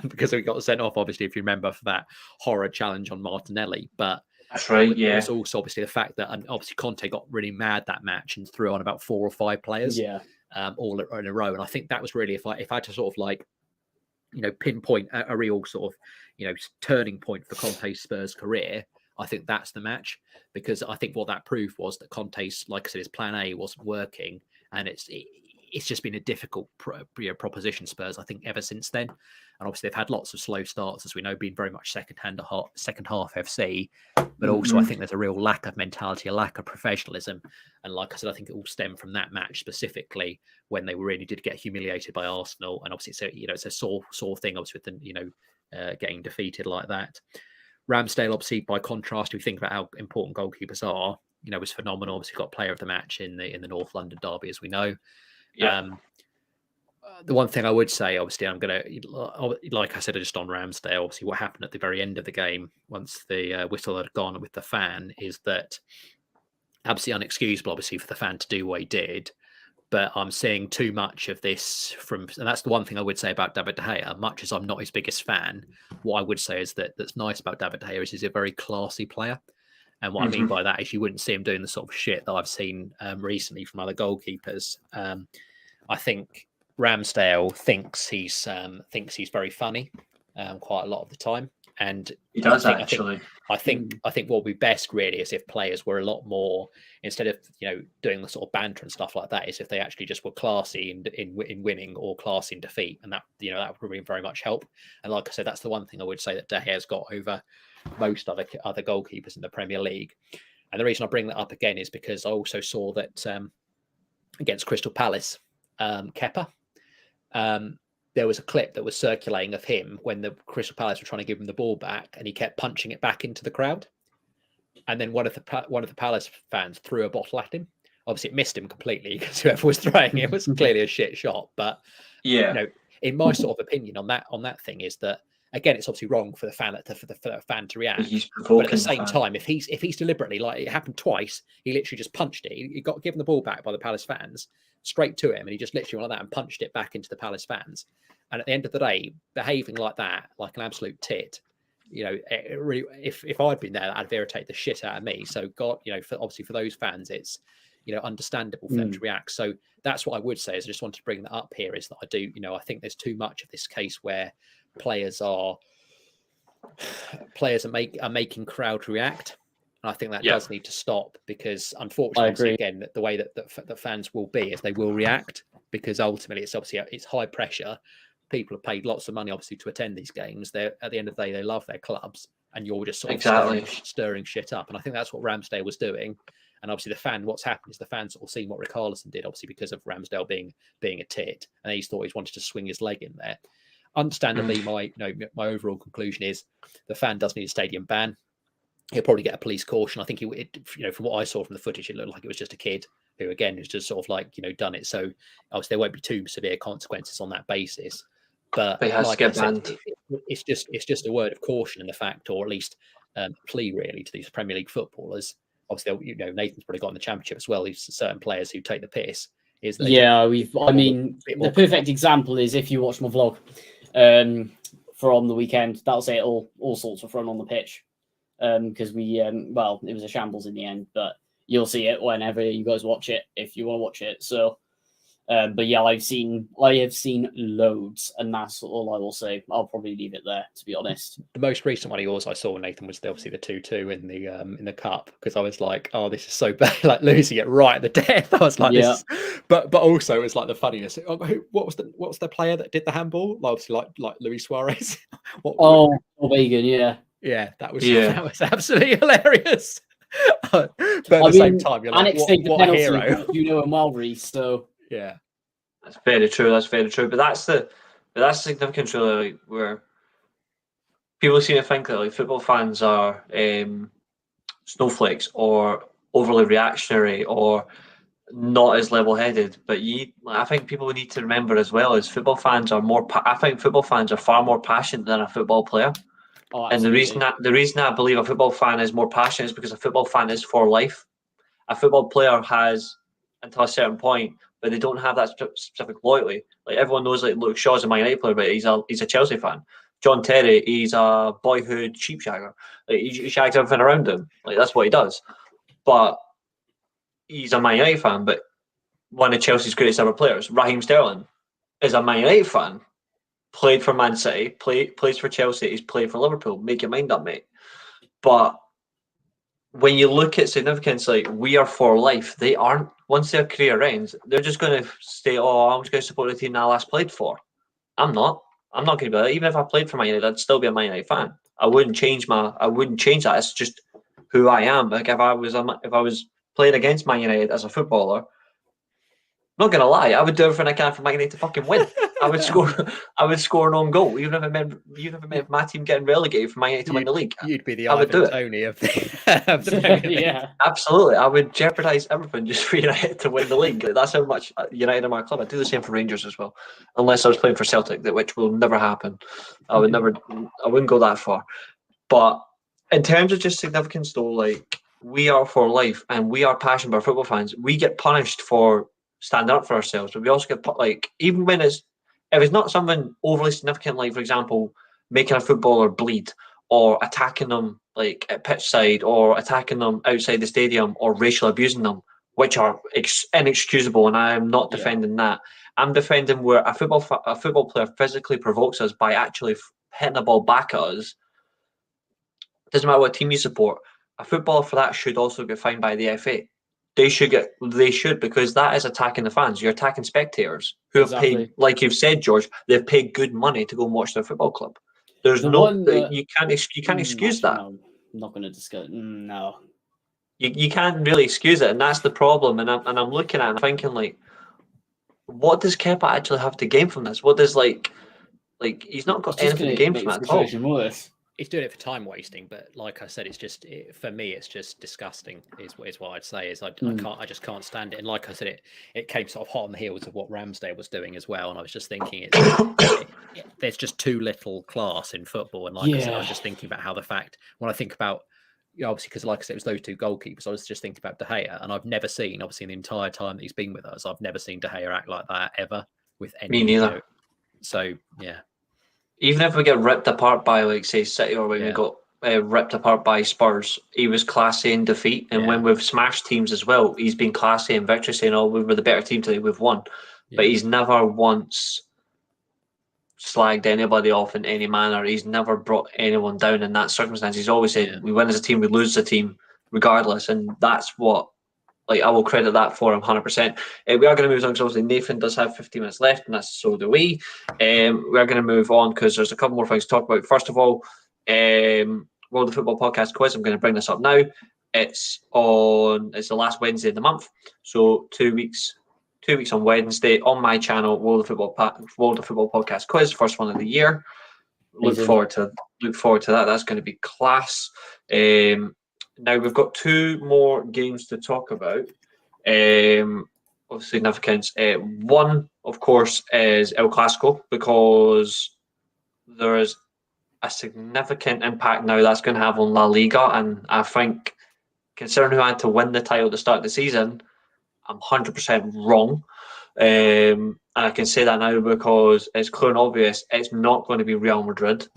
[SPEAKER 4] because we got sent off, obviously, if you remember, for that horror challenge on Martinelli. But
[SPEAKER 2] that's right, yeah.
[SPEAKER 4] It's also obviously the fact that obviously Conte got really mad that match and threw on about 4 or 5 players, all in a row. And I think that was really, if I had to sort of like, pinpoint a real sort of, turning point for Conte's Spurs career, I think that's the match, because I think what that proved was that Conte's, like I said, his plan A wasn't working, and it's just been a difficult proposition, Spurs, I think, ever since then. And obviously they've had lots of slow starts, as we know, being very much second half FC. But also I think there's a real lack of mentality, a lack of professionalism. And like I said, I think it all stemmed from that match specifically, when they really did get humiliated by Arsenal. And obviously it's a sore thing, obviously, with getting defeated like that. Ramsdale, obviously, by contrast, we think about how important goalkeepers are, was phenomenal. Obviously got player of the match in the North London derby, as we know. Yeah. The one thing I would say, obviously, I'm going to, like I said, just on Ramsdale, obviously what happened at the very end of the game, once the whistle had gone with the fan, is that absolutely unexcusable, obviously, for the fan to do what he did. But I'm seeing too much of this and that's the one thing I would say about David De Gea. Much as I'm not his biggest fan, what I would say is that's nice about David De Gea is he's a very classy player. And what I mean by that is you wouldn't see him doing the sort of shit that I've seen recently from other goalkeepers. I think Ramsdale thinks he's very funny quite a lot of the time, and
[SPEAKER 2] he does actually.
[SPEAKER 4] I think what would be best really is if players were a lot more, instead of doing the sort of banter and stuff like that, is if they actually just were classy in winning or classy in defeat, and that that would really very much help. And like I said, that's the one thing I would say that De Gea's got over most other goalkeepers in the Premier League. And the reason I bring that up again is because I also saw that against Crystal Palace, Kepa, there was a clip that was circulating of him when the Crystal Palace were trying to give him the ball back, and he kept punching it back into the crowd. And then one of the Palace fans threw a bottle at him. Obviously, it missed him completely because whoever was throwing it was clearly a shit shot. But in my sort of opinion on that thing is that, again, it's obviously wrong for the fan to react. But at the same time, if he's deliberately, like it happened twice, he literally just punched it. He got given the ball back by the Palace fans straight to him, and he just literally went like that and punched it back into the Palace fans. And at the end of the day, behaving like that, like an absolute tit, it really, if I'd been there, that'd irritate the shit out of me. So God, for those fans, it's understandable for them to react. So that's what I would say. Is I just wanted to bring that up here. Is that I think there's too much of this case where players are making crowd react, and I think that does need to stop, because unfortunately, again, the way that the fans will be is they will react, because ultimately it's high pressure. People have paid lots of money obviously to attend these games. They're at the end of the day, they love their clubs, and you're just sort of stirring shit up. And I think that's what Ramsdale was doing. And obviously what's happened is the fans sort of seen what Richarlison did, obviously because of Ramsdale being a tit, and he thought he wanted to swing his leg in there. Understandably, my overall conclusion is the fan does need a stadium ban. He'll probably get a police caution. I think from what I saw from the footage, it looked like it was just a kid who, again, has just sort of like done it. So obviously there won't be too severe consequences on that basis. But
[SPEAKER 2] he has to get banned.
[SPEAKER 4] It's just a word of caution in the fact, or at least plea really to these Premier League footballers. Obviously, Nathan's probably got in the Championship as well. These certain players who take the piss.
[SPEAKER 3] The perfect example is if you watch my vlog from the weekend, that'll say it all sorts of fun on the pitch, because it was a shambles in the end, but you'll see it whenever you guys watch it if you want to watch it. So but yeah, I have seen loads, and that's all I will say. I'll probably leave it there, to be honest.
[SPEAKER 4] The most recent one of yours I saw, Nathan, was obviously the 2-2 in the cup, because I was like, oh, this is so bad, like losing it right at the death. I was like, this is... but also it's like the funniness. What was the player that did the handball? Obviously, like Luis Suarez.
[SPEAKER 3] Vegan,
[SPEAKER 4] yeah, that was absolutely hilarious. But at the same time, you're like, what a hero.
[SPEAKER 3] You know him well, Reece. So
[SPEAKER 2] yeah, that's very true. But that's But that's significant, really, like, where people seem to think that like football fans are snowflakes or overly reactionary or not as level-headed. But I think people need to remember as well is football fans are more. I think football fans are far more passionate than a football player.
[SPEAKER 3] Oh,
[SPEAKER 2] And
[SPEAKER 3] absolutely.
[SPEAKER 2] the reason I believe a football fan is more passionate is because a football fan is for life. A football player has until a certain point, but they don't have that specific loyalty. Like everyone knows, like Luke Shaw's a Man United player, but he's a Chelsea fan. John Terry, he's a boyhood sheep shagger. Like he shags everything around him. Like that's what he does. But he's a Man United fan. But one of Chelsea's greatest ever players, Raheem Sterling, is a Man United fan. Played for Man City, plays for Chelsea. He's played for Liverpool. Make your mind up, mate. But when you look at significance, like we are for life, they aren't. Once their career ends, they're just going to say, "Oh, I'm just going to support the team that I last played for." I'm not. I'm not going to be like that. Even if I played for Man United, I'd still be a Man United fan. I wouldn't change that. It's just who I am. Like if I was playing against Man United as a footballer, not gonna lie, I would do everything I can for Man United to fucking win. I would score an own goal, even if it meant my team getting relegated for Man United to win the league.
[SPEAKER 4] You'd be the
[SPEAKER 2] I would
[SPEAKER 4] Ivan
[SPEAKER 2] do it.
[SPEAKER 4] Toney of the Premier League.
[SPEAKER 3] Yeah.
[SPEAKER 2] Absolutely, I would jeopardise everything just for United to win the league. That's how much United are my club. I'd do the same for Rangers as well, unless I was playing for Celtic, which will never happen. I wouldn't go that far. But in terms of just significance, though, like we are for life and we are passionate about football fans. We get punished for standing up for ourselves, but we also get put like even when if it's not something overly significant, like for example, making a footballer bleed or attacking them like at pitch side or attacking them outside the stadium or racial abusing them, which are inexcusable, and I am not defending that. I'm defending where a football player physically provokes us by actually hitting the ball back at us. Doesn't matter what team you support. A footballer for that should also get fined by the FA. They should because that is attacking the fans. You're attacking spectators who have paid, like you've said, George. They've paid good money to go and watch their football club. There's you can't excuse that.
[SPEAKER 3] No, I'm not going to discuss. No,
[SPEAKER 2] you can't really excuse it, and that's the problem. And I'm looking at it and thinking like, what does Kepa actually have to gain from this? What does like he's not got anything to gain from that at all.
[SPEAKER 3] Worse.
[SPEAKER 4] He's doing it for time wasting, but like I said, it's just for me, it's just disgusting. Is what I'd say. Is I just can't stand it. And like I said, it came sort of hot on the heels of what Ramsdale was doing as well. And I was just thinking, there's just too little class in football. And like I said, I was just thinking about how the fact when I think about, obviously, because like I said, it was those two goalkeepers. I was just thinking about De Gea, and I've never seen, obviously, in the entire time that he's been with us, I've never seen De Gea act like that ever with any.
[SPEAKER 2] Me neither.
[SPEAKER 4] So yeah.
[SPEAKER 2] Even if we get ripped apart by, like, say, City, or when we got ripped apart by Spurs, he was classy in defeat. And when we've smashed teams as well, he's been classy in victory, saying, "Oh, we were the better team today, we've won." Yeah. But he's never once slagged anybody off in any manner. He's never brought anyone down in that circumstance. He's always said, "We win as a team, we lose as a team, regardless." And that's what, like, I will credit that for him 100%. We are going to move on because obviously Nathan does have 15 minutes left, and that's so do we. We are going to move on because there's a couple more things to talk about. First of all, World of Football Podcast quiz. I'm going to bring this up now. It's the last Wednesday of the month, so 2 weeks on Wednesday on my channel. World of Football Podcast quiz, first one of the year. Look forward to that. That's going to be class. Now we've got two more games to talk about of significance. One, of course, is El Clasico, because there is a significant impact now that's going to have on La Liga, and I think, considering who had to win the title to start the season, I'm 100% wrong. And I can say that now because it's clear and obvious it's not going to be Real Madrid.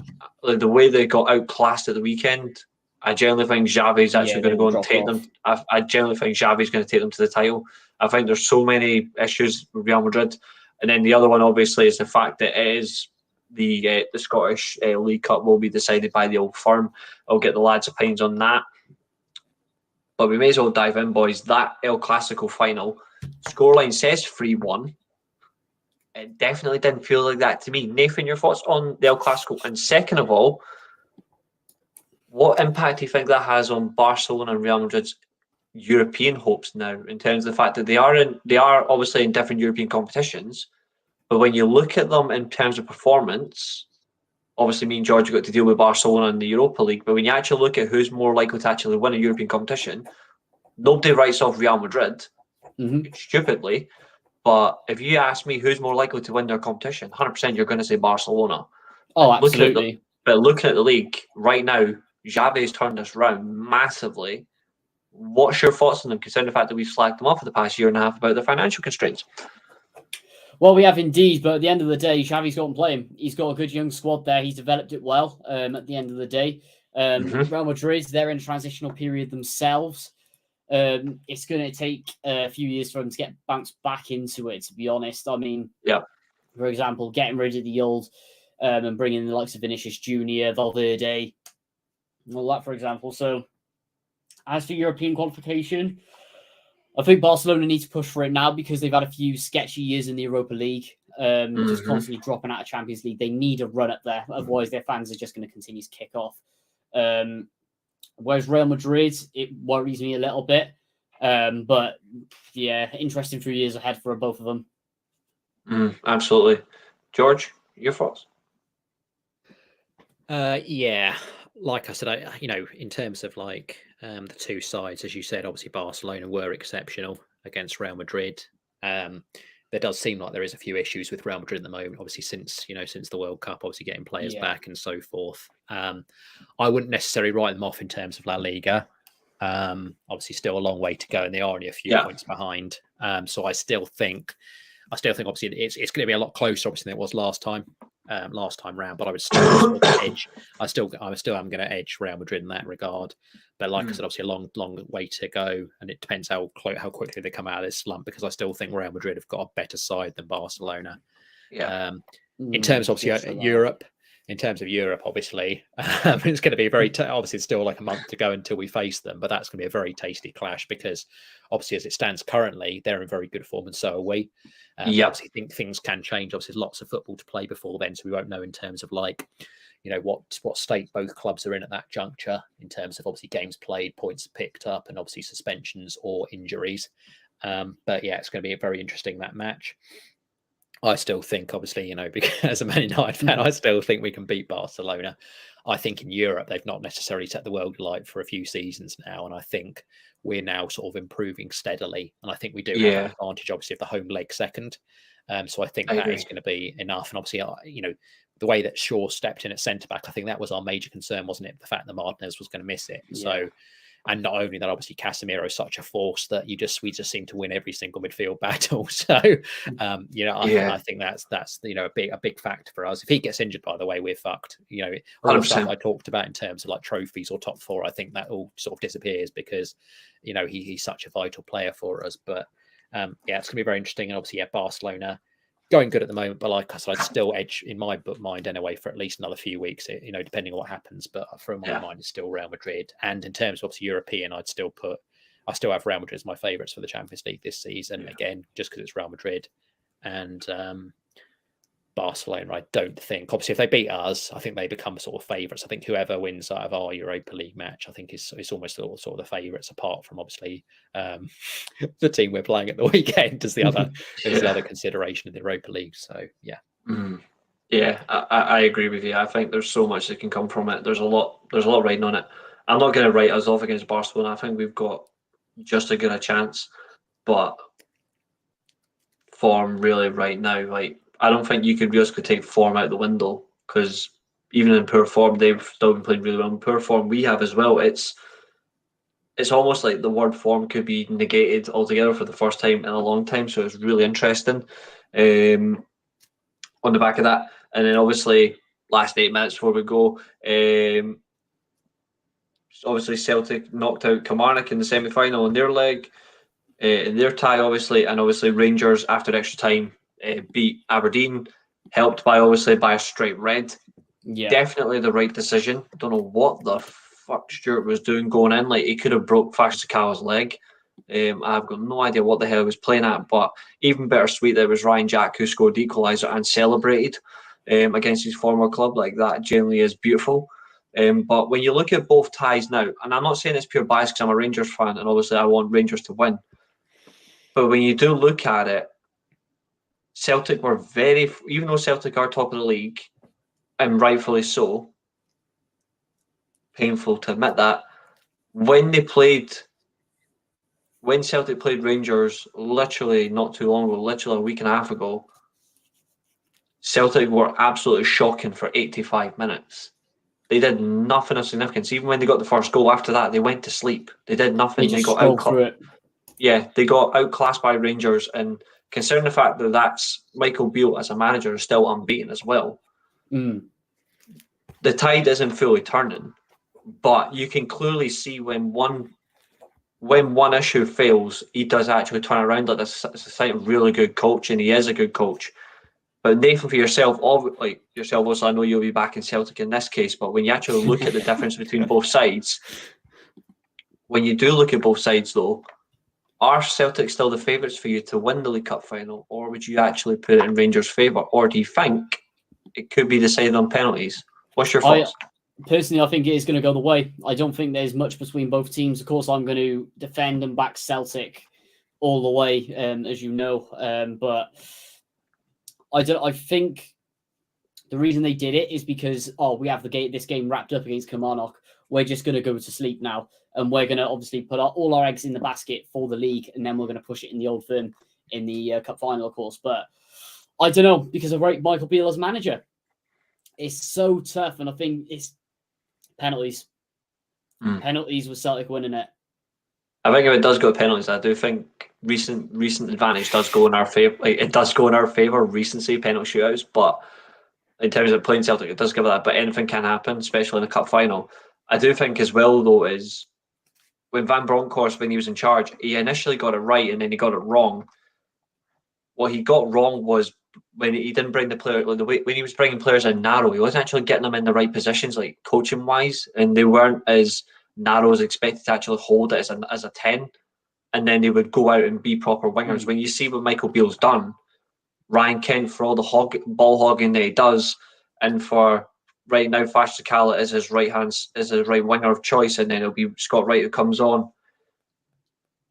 [SPEAKER 2] Like, the way they got outclassed at the weekend, I generally think Xavi's actually going to go and take them. I generally think Xavi's going to take them to the title. I think there's so many issues with Real Madrid. And then the other one, obviously, is the fact that it is the Scottish League Cup will be decided by the Old Firm. I'll get the lads' opinions on that. But we may as well dive in, boys. That El Clasico final, scoreline says 3-1. It definitely didn't feel like that to me. Nathan, your thoughts on the El Clasico? And second of all, what impact do you think that has on Barcelona and Real Madrid's European hopes now, in terms of the fact that they are obviously in different European competitions, But when you look at them in terms of performance, obviously me and George got to deal with Barcelona in the Europa League, but when you actually look at who's more likely to actually win a European competition, nobody writes off Real Madrid, stupidly. But if you ask me who's more likely to win their competition, 100% you're going to say Barcelona.
[SPEAKER 3] Oh,
[SPEAKER 2] And
[SPEAKER 3] absolutely.
[SPEAKER 2] looking at the league right now, Xavi's turned this round massively. What's your thoughts on them, considering the fact that we've slagged them off for the past year and a half about their financial constraints?
[SPEAKER 3] Well, we have indeed, but at the end of the day, Xavi's got to play him. He's got a good young squad there. He's developed it well. At the end of the day, Real Madrid, they're in a transitional period themselves. It's going to take a few years for them to get bounced back into it, to be honest. I mean, for example, getting rid of the old and bringing in the likes of Vinicius Junior, Valverde, all that, for example. So, as for European qualification, I think Barcelona need to push for it now because they've had a few sketchy years in the Europa League, just constantly dropping out of Champions League. They need a run up there, otherwise their fans are just going to continue to kick off. Whereas Real Madrid, it worries me a little bit. But yeah, interesting few years ahead for both of them.
[SPEAKER 2] Absolutely. George, your thoughts?
[SPEAKER 4] Yeah, like I said, in terms of like the two sides, as you said, obviously Barcelona were exceptional against Real Madrid. There does seem like there is a few issues with Real Madrid at the moment, obviously since the World Cup, obviously getting players back and so forth. I wouldn't necessarily write them off in terms of La Liga. Obviously still a long way to go and they are only a few points behind. So I still think obviously it's going to be a lot closer obviously than it was last time round, but I would still sort of edge. I still am going to edge Real Madrid in that regard. But like I said, obviously a long way to go, and it depends how quickly they come out of this slump, because I still think Real Madrid have got a better side than Barcelona. In terms of Europe, obviously, it's going to be a very obviously it's still like a month to go until we face them, but that's going to be a very tasty clash because obviously as it stands currently, they're in very good form and so are we. Obviously, think things can change. Obviously, there's lots of football to play before then, so we won't know in terms of like, what state both clubs are in at that juncture in terms of obviously games played, points picked up, and obviously suspensions or injuries. But yeah, it's going to be a very interesting that match. I still think, obviously, because as a Man United fan, I still think we can beat Barcelona. I think in Europe, they've not necessarily set the world alight for a few seasons now. And I think we're now sort of improving steadily. And I think we do have an advantage, obviously, of the home leg second. So I think that is going to be enough. And obviously, the way that Shaw stepped in at centre-back, I think that was our major concern, wasn't it? The fact that Martinez was going to miss it. So, and not only that, obviously Casemiro is such a force that we just seem to win every single midfield battle. So, I think that's a big factor for us. If he gets injured, by the way, we're fucked. All the stuff I talked about in terms of like trophies or top four, I think that all sort of disappears because he's such a vital player for us. But it's gonna be very interesting. And obviously, Barcelona going good at the moment, but like I said, I'd still edge in my mind anyway for at least another few weeks, depending on what happens. But from my mind, it's still Real Madrid. And in terms of obviously European, I still have Real Madrid as my favourites for the Champions League this season. Again, just because it's Real Madrid and Barcelona. I don't think, obviously, if they beat us, I think they become sort of favourites. I think whoever wins out of our Europa League match, I think is almost sort of the favourites, apart from obviously the team we're playing at the weekend as the other consideration in the Europa League. So
[SPEAKER 2] I agree with you. I think there's so much that can come from it. There's a lot riding on it. I'm not going to write us off against Barcelona. I think we've got just as good a chance, but form really right now, like, I don't think you could realistically take form out the window, because even in poor form, they've still been playing really well. In poor form we have as well. It's almost like the word form could be negated altogether for the first time in a long time. So it's really interesting on the back of that. And then obviously, last 8 minutes before we go, obviously Celtic knocked out Kilmarnock in the semi-final in their leg, in their tie, obviously, and obviously Rangers after extra time beat Aberdeen, helped by a straight red. Definitely the right decision. Don't know what the fuck Stewart was doing going in. Like, he could have broke Fasakawa's leg. I've got no idea what the hell he was playing at, but even bittersweet that it was Ryan Jack who scored the equaliser and celebrated against his former club. Like, that generally is beautiful. But when you look at both ties now, and I'm not saying it's pure bias because I'm a Rangers fan and obviously I want Rangers to win, but when you do look at it, Celtic were even though Celtic are top of the league, and rightfully so, painful to admit that, when Celtic played Rangers literally not too long ago, literally a week and a half ago, Celtic were absolutely shocking for 85 minutes. They did nothing of significance. Even when they got the first goal after that, they went to sleep. They did nothing.
[SPEAKER 3] They got outclassed.
[SPEAKER 2] Yeah, they got outclassed by Rangers. And considering the fact that that's Michael Beale as a manager is still unbeaten as well, the tide isn't fully turning. But you can clearly see when one issue fails, he does actually turn around. Like this, it's a really good coach, and he is a good coach. But Nathan, for yourself, also, I know you'll be back in Celtic in this case, but when you actually look at the difference between both sides, when you do look at both sides, though, are Celtic still the favourites for you to win the League Cup final, or would you actually put it in Rangers' favour, or do you think it could be decided on penalties? What's your thoughts?
[SPEAKER 3] Personally, I think it is going to go the way. I don't think there's much between both teams. Of course, I'm going to defend and back Celtic all the way, as you know, but I think the reason they did it is because we have this game wrapped up against Kilmarnock. We're just going to go to sleep now, and we're going to obviously put all our eggs in the basket for the league, and then we're going to push it in the Old Firm in the cup final, of course. But I don't know, because I rate Michael Beale as manager. It's so tough, and I think it's penalties. Penalties with Celtic winning it.
[SPEAKER 2] I think if it does go to penalties, I do think recent advantage does go in our favour. Like, it does go in our favour, recency, penalty shootouts. But in terms of playing Celtic, it does give that. But anything can happen, especially in a cup final. I do think as well, though, is when Van Bronckhorst, when he was in charge, he initially got it right and then he got it wrong. What he got wrong was when he didn't bring the player, like when he was bringing players in narrow, he wasn't actually getting them in the right positions, like coaching wise, and they weren't as narrow as expected to actually hold it as a 10, and then they would go out and be proper wingers. When you see what Michael Beale's done, Ryan Kent, for all the ball hogging that he does, and for right now Fash Sakala is his right winger of choice, and then it'll be Scott Wright who comes on.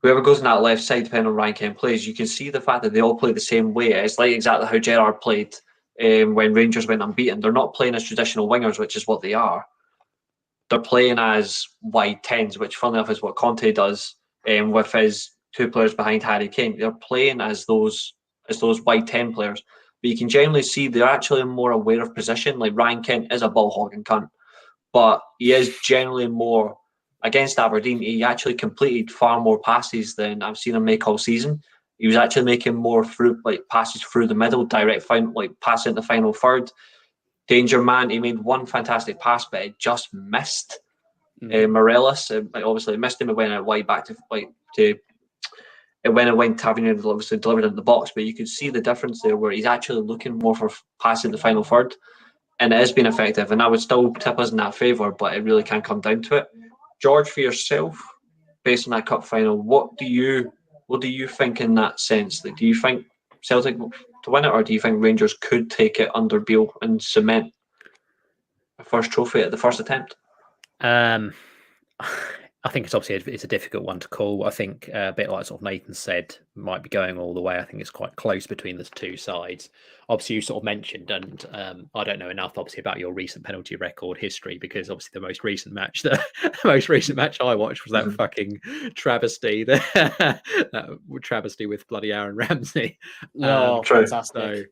[SPEAKER 2] Whoever goes on that left side, depending on Ryan Kent plays, you can see the fact that they all play the same way. It's like exactly how Gerrard played when Rangers went unbeaten. They're not playing as traditional wingers, which is what they are. They're playing as wide 10s, which funnily enough is what Conte does with his two players behind Harry Kane. They're playing as those wide 10 players. But you can generally see they're actually more aware of position. Like Ryan Kent is a ball hogging cunt, but he is generally more. Against Aberdeen, he actually completed far more passes than I've seen him make all season. He was actually making more passes through the middle, direct passing the final third. Danger man, he made one fantastic pass, but it just missed Morelos. Obviously, it missed him. It went out wide back it went Tavernier, obviously delivered in the box, but you could see the difference there where he's actually looking more for passing the final third, and it has been effective. And I would still tip us in that favour, but it really can come down to it. George, for yourself, based on that cup final, what do you think in that sense? Like, do you think Celtic to win it, or do you think Rangers could take it under Beale and cement a first trophy at the first attempt?
[SPEAKER 4] I think it's a difficult one to call. I think a bit like sort of Nathan said, might be going all the way. I think it's quite close between the two sides. Obviously, you sort of mentioned, and I don't know enough obviously about your recent penalty record history, because obviously the most recent match I watched was that fucking travesty, that travesty with bloody Aaron Ramsey.
[SPEAKER 3] Fantastic.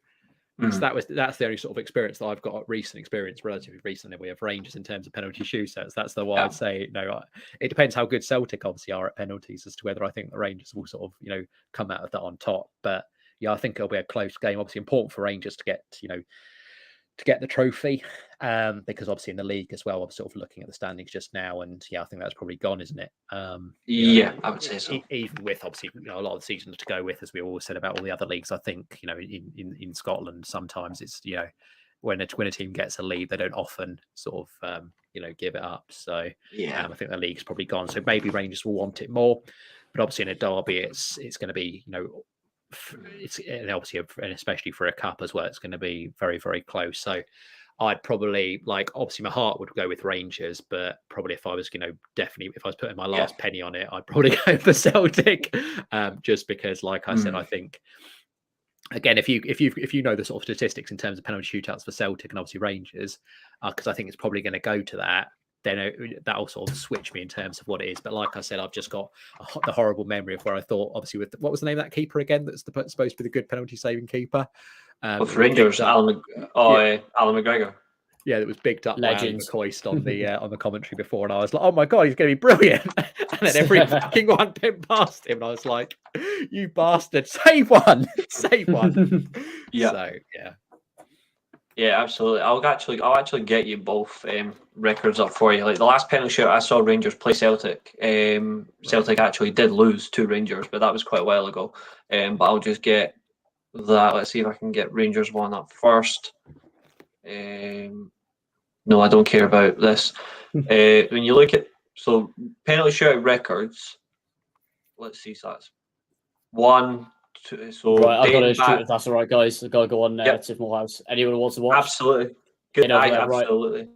[SPEAKER 4] So that's the only sort of experience that I've got, recent experience, relatively recently, we have Rangers in terms of penalty shootouts. That's the why I'd say it depends how good Celtic obviously are at penalties as to whether I think the Rangers will sort of come out of that on top. But yeah, I think it'll be a close game. Obviously important for Rangers to get the trophy, because obviously in the league as well, I'm sort of looking at the standings just now, and I think that's probably gone, isn't it?
[SPEAKER 2] I would say so.
[SPEAKER 4] Even with obviously a lot of the seasons to go with, as we always said about all the other leagues, I think in Scotland sometimes it's when a team gets a lead, they don't often sort of give it up. So I think the league's probably gone. So maybe Rangers will want it more, but obviously in a derby, it's going to be it's obviously, and especially for a cup as well, it's going to be very, very close. So I'd probably obviously my heart would go with Rangers, but probably if I was definitely if I was putting my last penny on it, I'd probably go for Celtic, just because like I said, I think again, if you know the sort of statistics in terms of penalty shootouts for Celtic and obviously Rangers, because I think it's probably going to go to that, then that'll sort of switch me in terms of what it is. But like I said, I've just got the horrible memory of where I thought, obviously, with what was the name of that keeper again? That's supposed to be the good penalty saving keeper.
[SPEAKER 2] With Rangers, Alan McGregor.
[SPEAKER 4] Yeah, it was bigged up by Ali
[SPEAKER 3] Legends.
[SPEAKER 4] McCoist on the commentary before, and I was like, "Oh my god, he's going to be brilliant!" And then every fucking one pinned past him, and I was like, "You bastard, save one, save one!"
[SPEAKER 2] Yeah.
[SPEAKER 4] So
[SPEAKER 2] yeah, absolutely. I'll actually get you both records up for you. Like the last penalty shootout I saw Rangers play Celtic. Celtic actually did lose to Rangers, but that was quite a while ago. But I'll just get that. Let's see if I can get Rangers one up first. No, I don't care about this. When you look at penalty shootout records, let's see. So that's 1, 2. So
[SPEAKER 3] right, I've got to
[SPEAKER 2] dating back,
[SPEAKER 3] shoot if that's all right, guys. I've got to go on
[SPEAKER 2] Yep.
[SPEAKER 3] Tiff Morehouse. Anyone who wants to watch?
[SPEAKER 2] absolutely good.
[SPEAKER 3] Get over there, right.
[SPEAKER 2] Absolutely.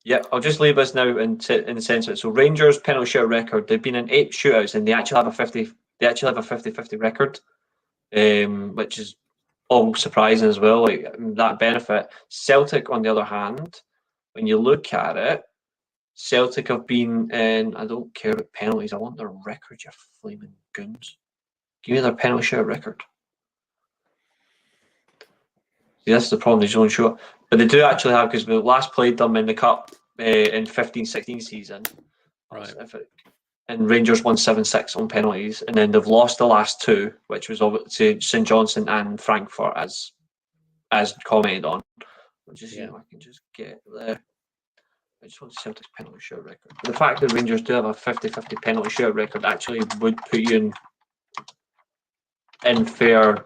[SPEAKER 2] Yep, I'll just leave this now in the sense of it. So Rangers penalty shootout record. They've been in 8 shootouts and they actually have a 50. They actually have a 50-50 record, which is all surprising as well. Like that benefit. Celtic, on the other hand, when you look at it, Celtic have been in. I don't care about penalties. I want their record. You flaming goons. Give me their penalty shootout record. See, that's the problem. They don't show it, but they do actually have, because we last played them in the cup in 15-16 season.
[SPEAKER 4] Right.
[SPEAKER 2] And Rangers won 7-6 on penalties, and then they've lost the last 2, which was obviously St Johnstone and Frankfurt, as commented on. I'll just see if I can just get there. I just want Celtic's penalty shootout record. The fact that Rangers do have a 50-50 penalty shootout record actually would put you in fair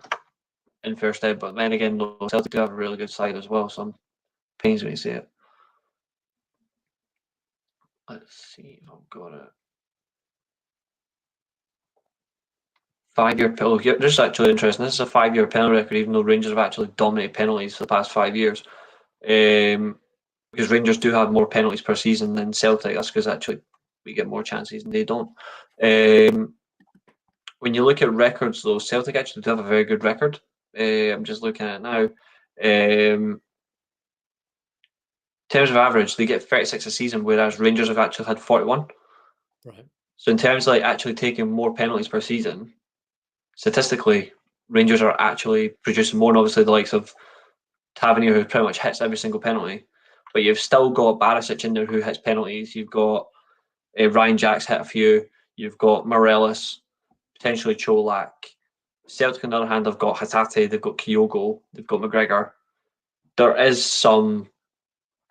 [SPEAKER 2] stead. But then again, Celtic do have a really good side as well, so it pains me to see it. Let's see if I've got it. 5-year penalty. This is actually interesting. This is a 5-year penalty record, even though Rangers have actually dominated penalties for the past 5 years. Because Rangers do have more penalties per season than Celtic. That's because actually we get more chances and they don't. When you look at records, though, Celtic actually do have a very good record. I'm just looking at it now. In terms of average, they get 36 a season, whereas Rangers have actually had 41.
[SPEAKER 4] right.
[SPEAKER 2] So in terms of like actually taking more penalties per season, statistically, Rangers are actually producing more. And obviously, the likes of Tavernier, who pretty much hits every single penalty. But you've still got Barisic in there who hits penalties. You've got Ryan Jacks hit a few. You've got Morelos, potentially Cholak. Celtic, on the other hand, have got Hatate, they've got Kyogo, they've got McGregor. There is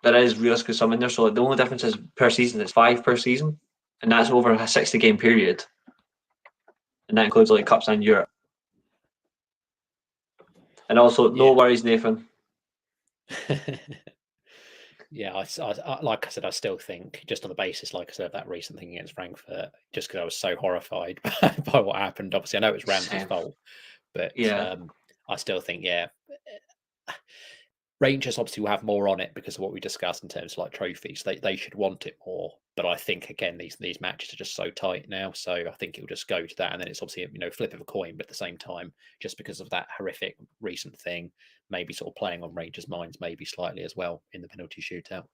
[SPEAKER 2] realistically some in there. So like, the only difference is per season, it's 5 per season. And that's over a 60-game period. And that includes like Cups and Europe. And also, no worries, Nathan.
[SPEAKER 4] Yeah, I like I said, I still think, just on the basis, like I said, of that recent thing against Frankfurt, just because I was so horrified by what happened. Obviously, I know it was Ramsey's fault, but I still think, Rangers obviously will have more on it because of what we discussed in terms of like trophies. They should want it more, but I think again these matches are just so tight now, so I think it'll just go to that, and then it's obviously flip of a coin, but at the same time, just because of that horrific recent thing, maybe sort of playing on Rangers' minds maybe slightly as well in the penalty shootout.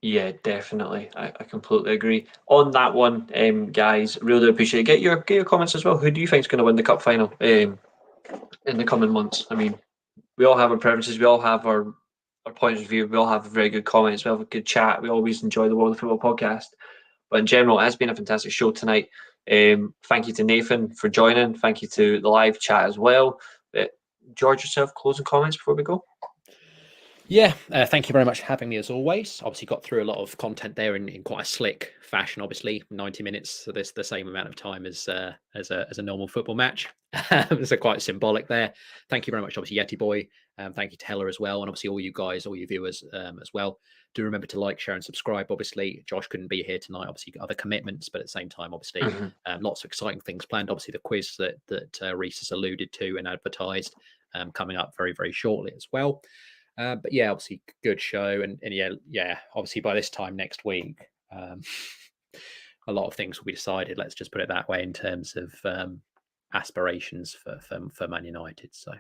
[SPEAKER 4] Yeah,
[SPEAKER 2] definitely. I completely agree on that one, guys. Really appreciate it. Get your comments as well. Who do you think is going to win the cup final in the coming months? I mean, we all have our preferences. We all have our points of view. We all have very good comments. We have a good chat. We always enjoy the World of Football podcast. But in general, it has been a fantastic show tonight. Thank you to Nathan for joining. Thank you to the live chat as well. George, yourself, closing comments before we go?
[SPEAKER 4] Yeah, thank you very much for having me as always. Obviously got through a lot of content there in quite a slick fashion, obviously 90 minutes, so this the same amount of time as a normal football match. So quite symbolic there. Thank you very much, obviously Yeti Boy. Thank you to Hella as well, and obviously all you guys, all you viewers as well. Do remember to like, share and subscribe. Obviously Josh couldn't be here tonight, obviously got other commitments, but at the same time, obviously lots of exciting things planned. Obviously the quiz that Reese has alluded to and advertised coming up very, very shortly as well. But yeah, obviously good show, and yeah, obviously by this time next week, a lot of things will be decided. Let's just put it that way in terms of aspirations for Man United. So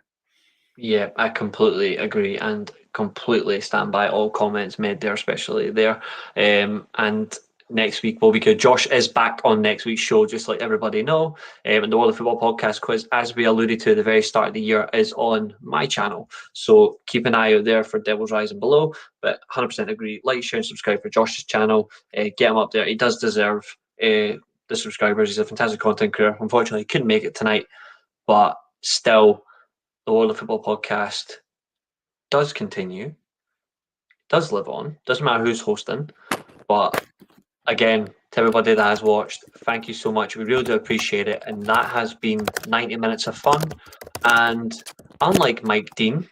[SPEAKER 2] Yeah, I completely agree and completely stand by all comments made there, especially there. And next week will be good. Josh is back on next week's show, just like everybody know. And the World of Football podcast quiz, as we alluded to at the very start of the year, is on my channel. So keep an eye out there for Devils Rising Below. But 100% agree. Like, share, and subscribe for Josh's channel. Get him up there. He does deserve the subscribers. He's a fantastic content creator. Unfortunately, he couldn't make it tonight, but still, the World of Football podcast does continue, does live on. Doesn't matter who's hosting. But again, to everybody that has watched, thank you so much. We really do appreciate it. And that has been 90 minutes of fun. And unlike Mike Dean,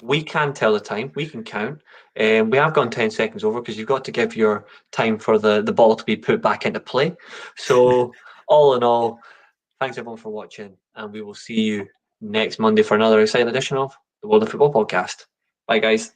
[SPEAKER 2] we can tell the time, we can count. We have gone 10 seconds over because you've got to give your time for the ball to be put back into play. So, all in all, thanks everyone for watching. And we will see you next Monday for another exciting edition of the World of Football podcast. Bye, guys.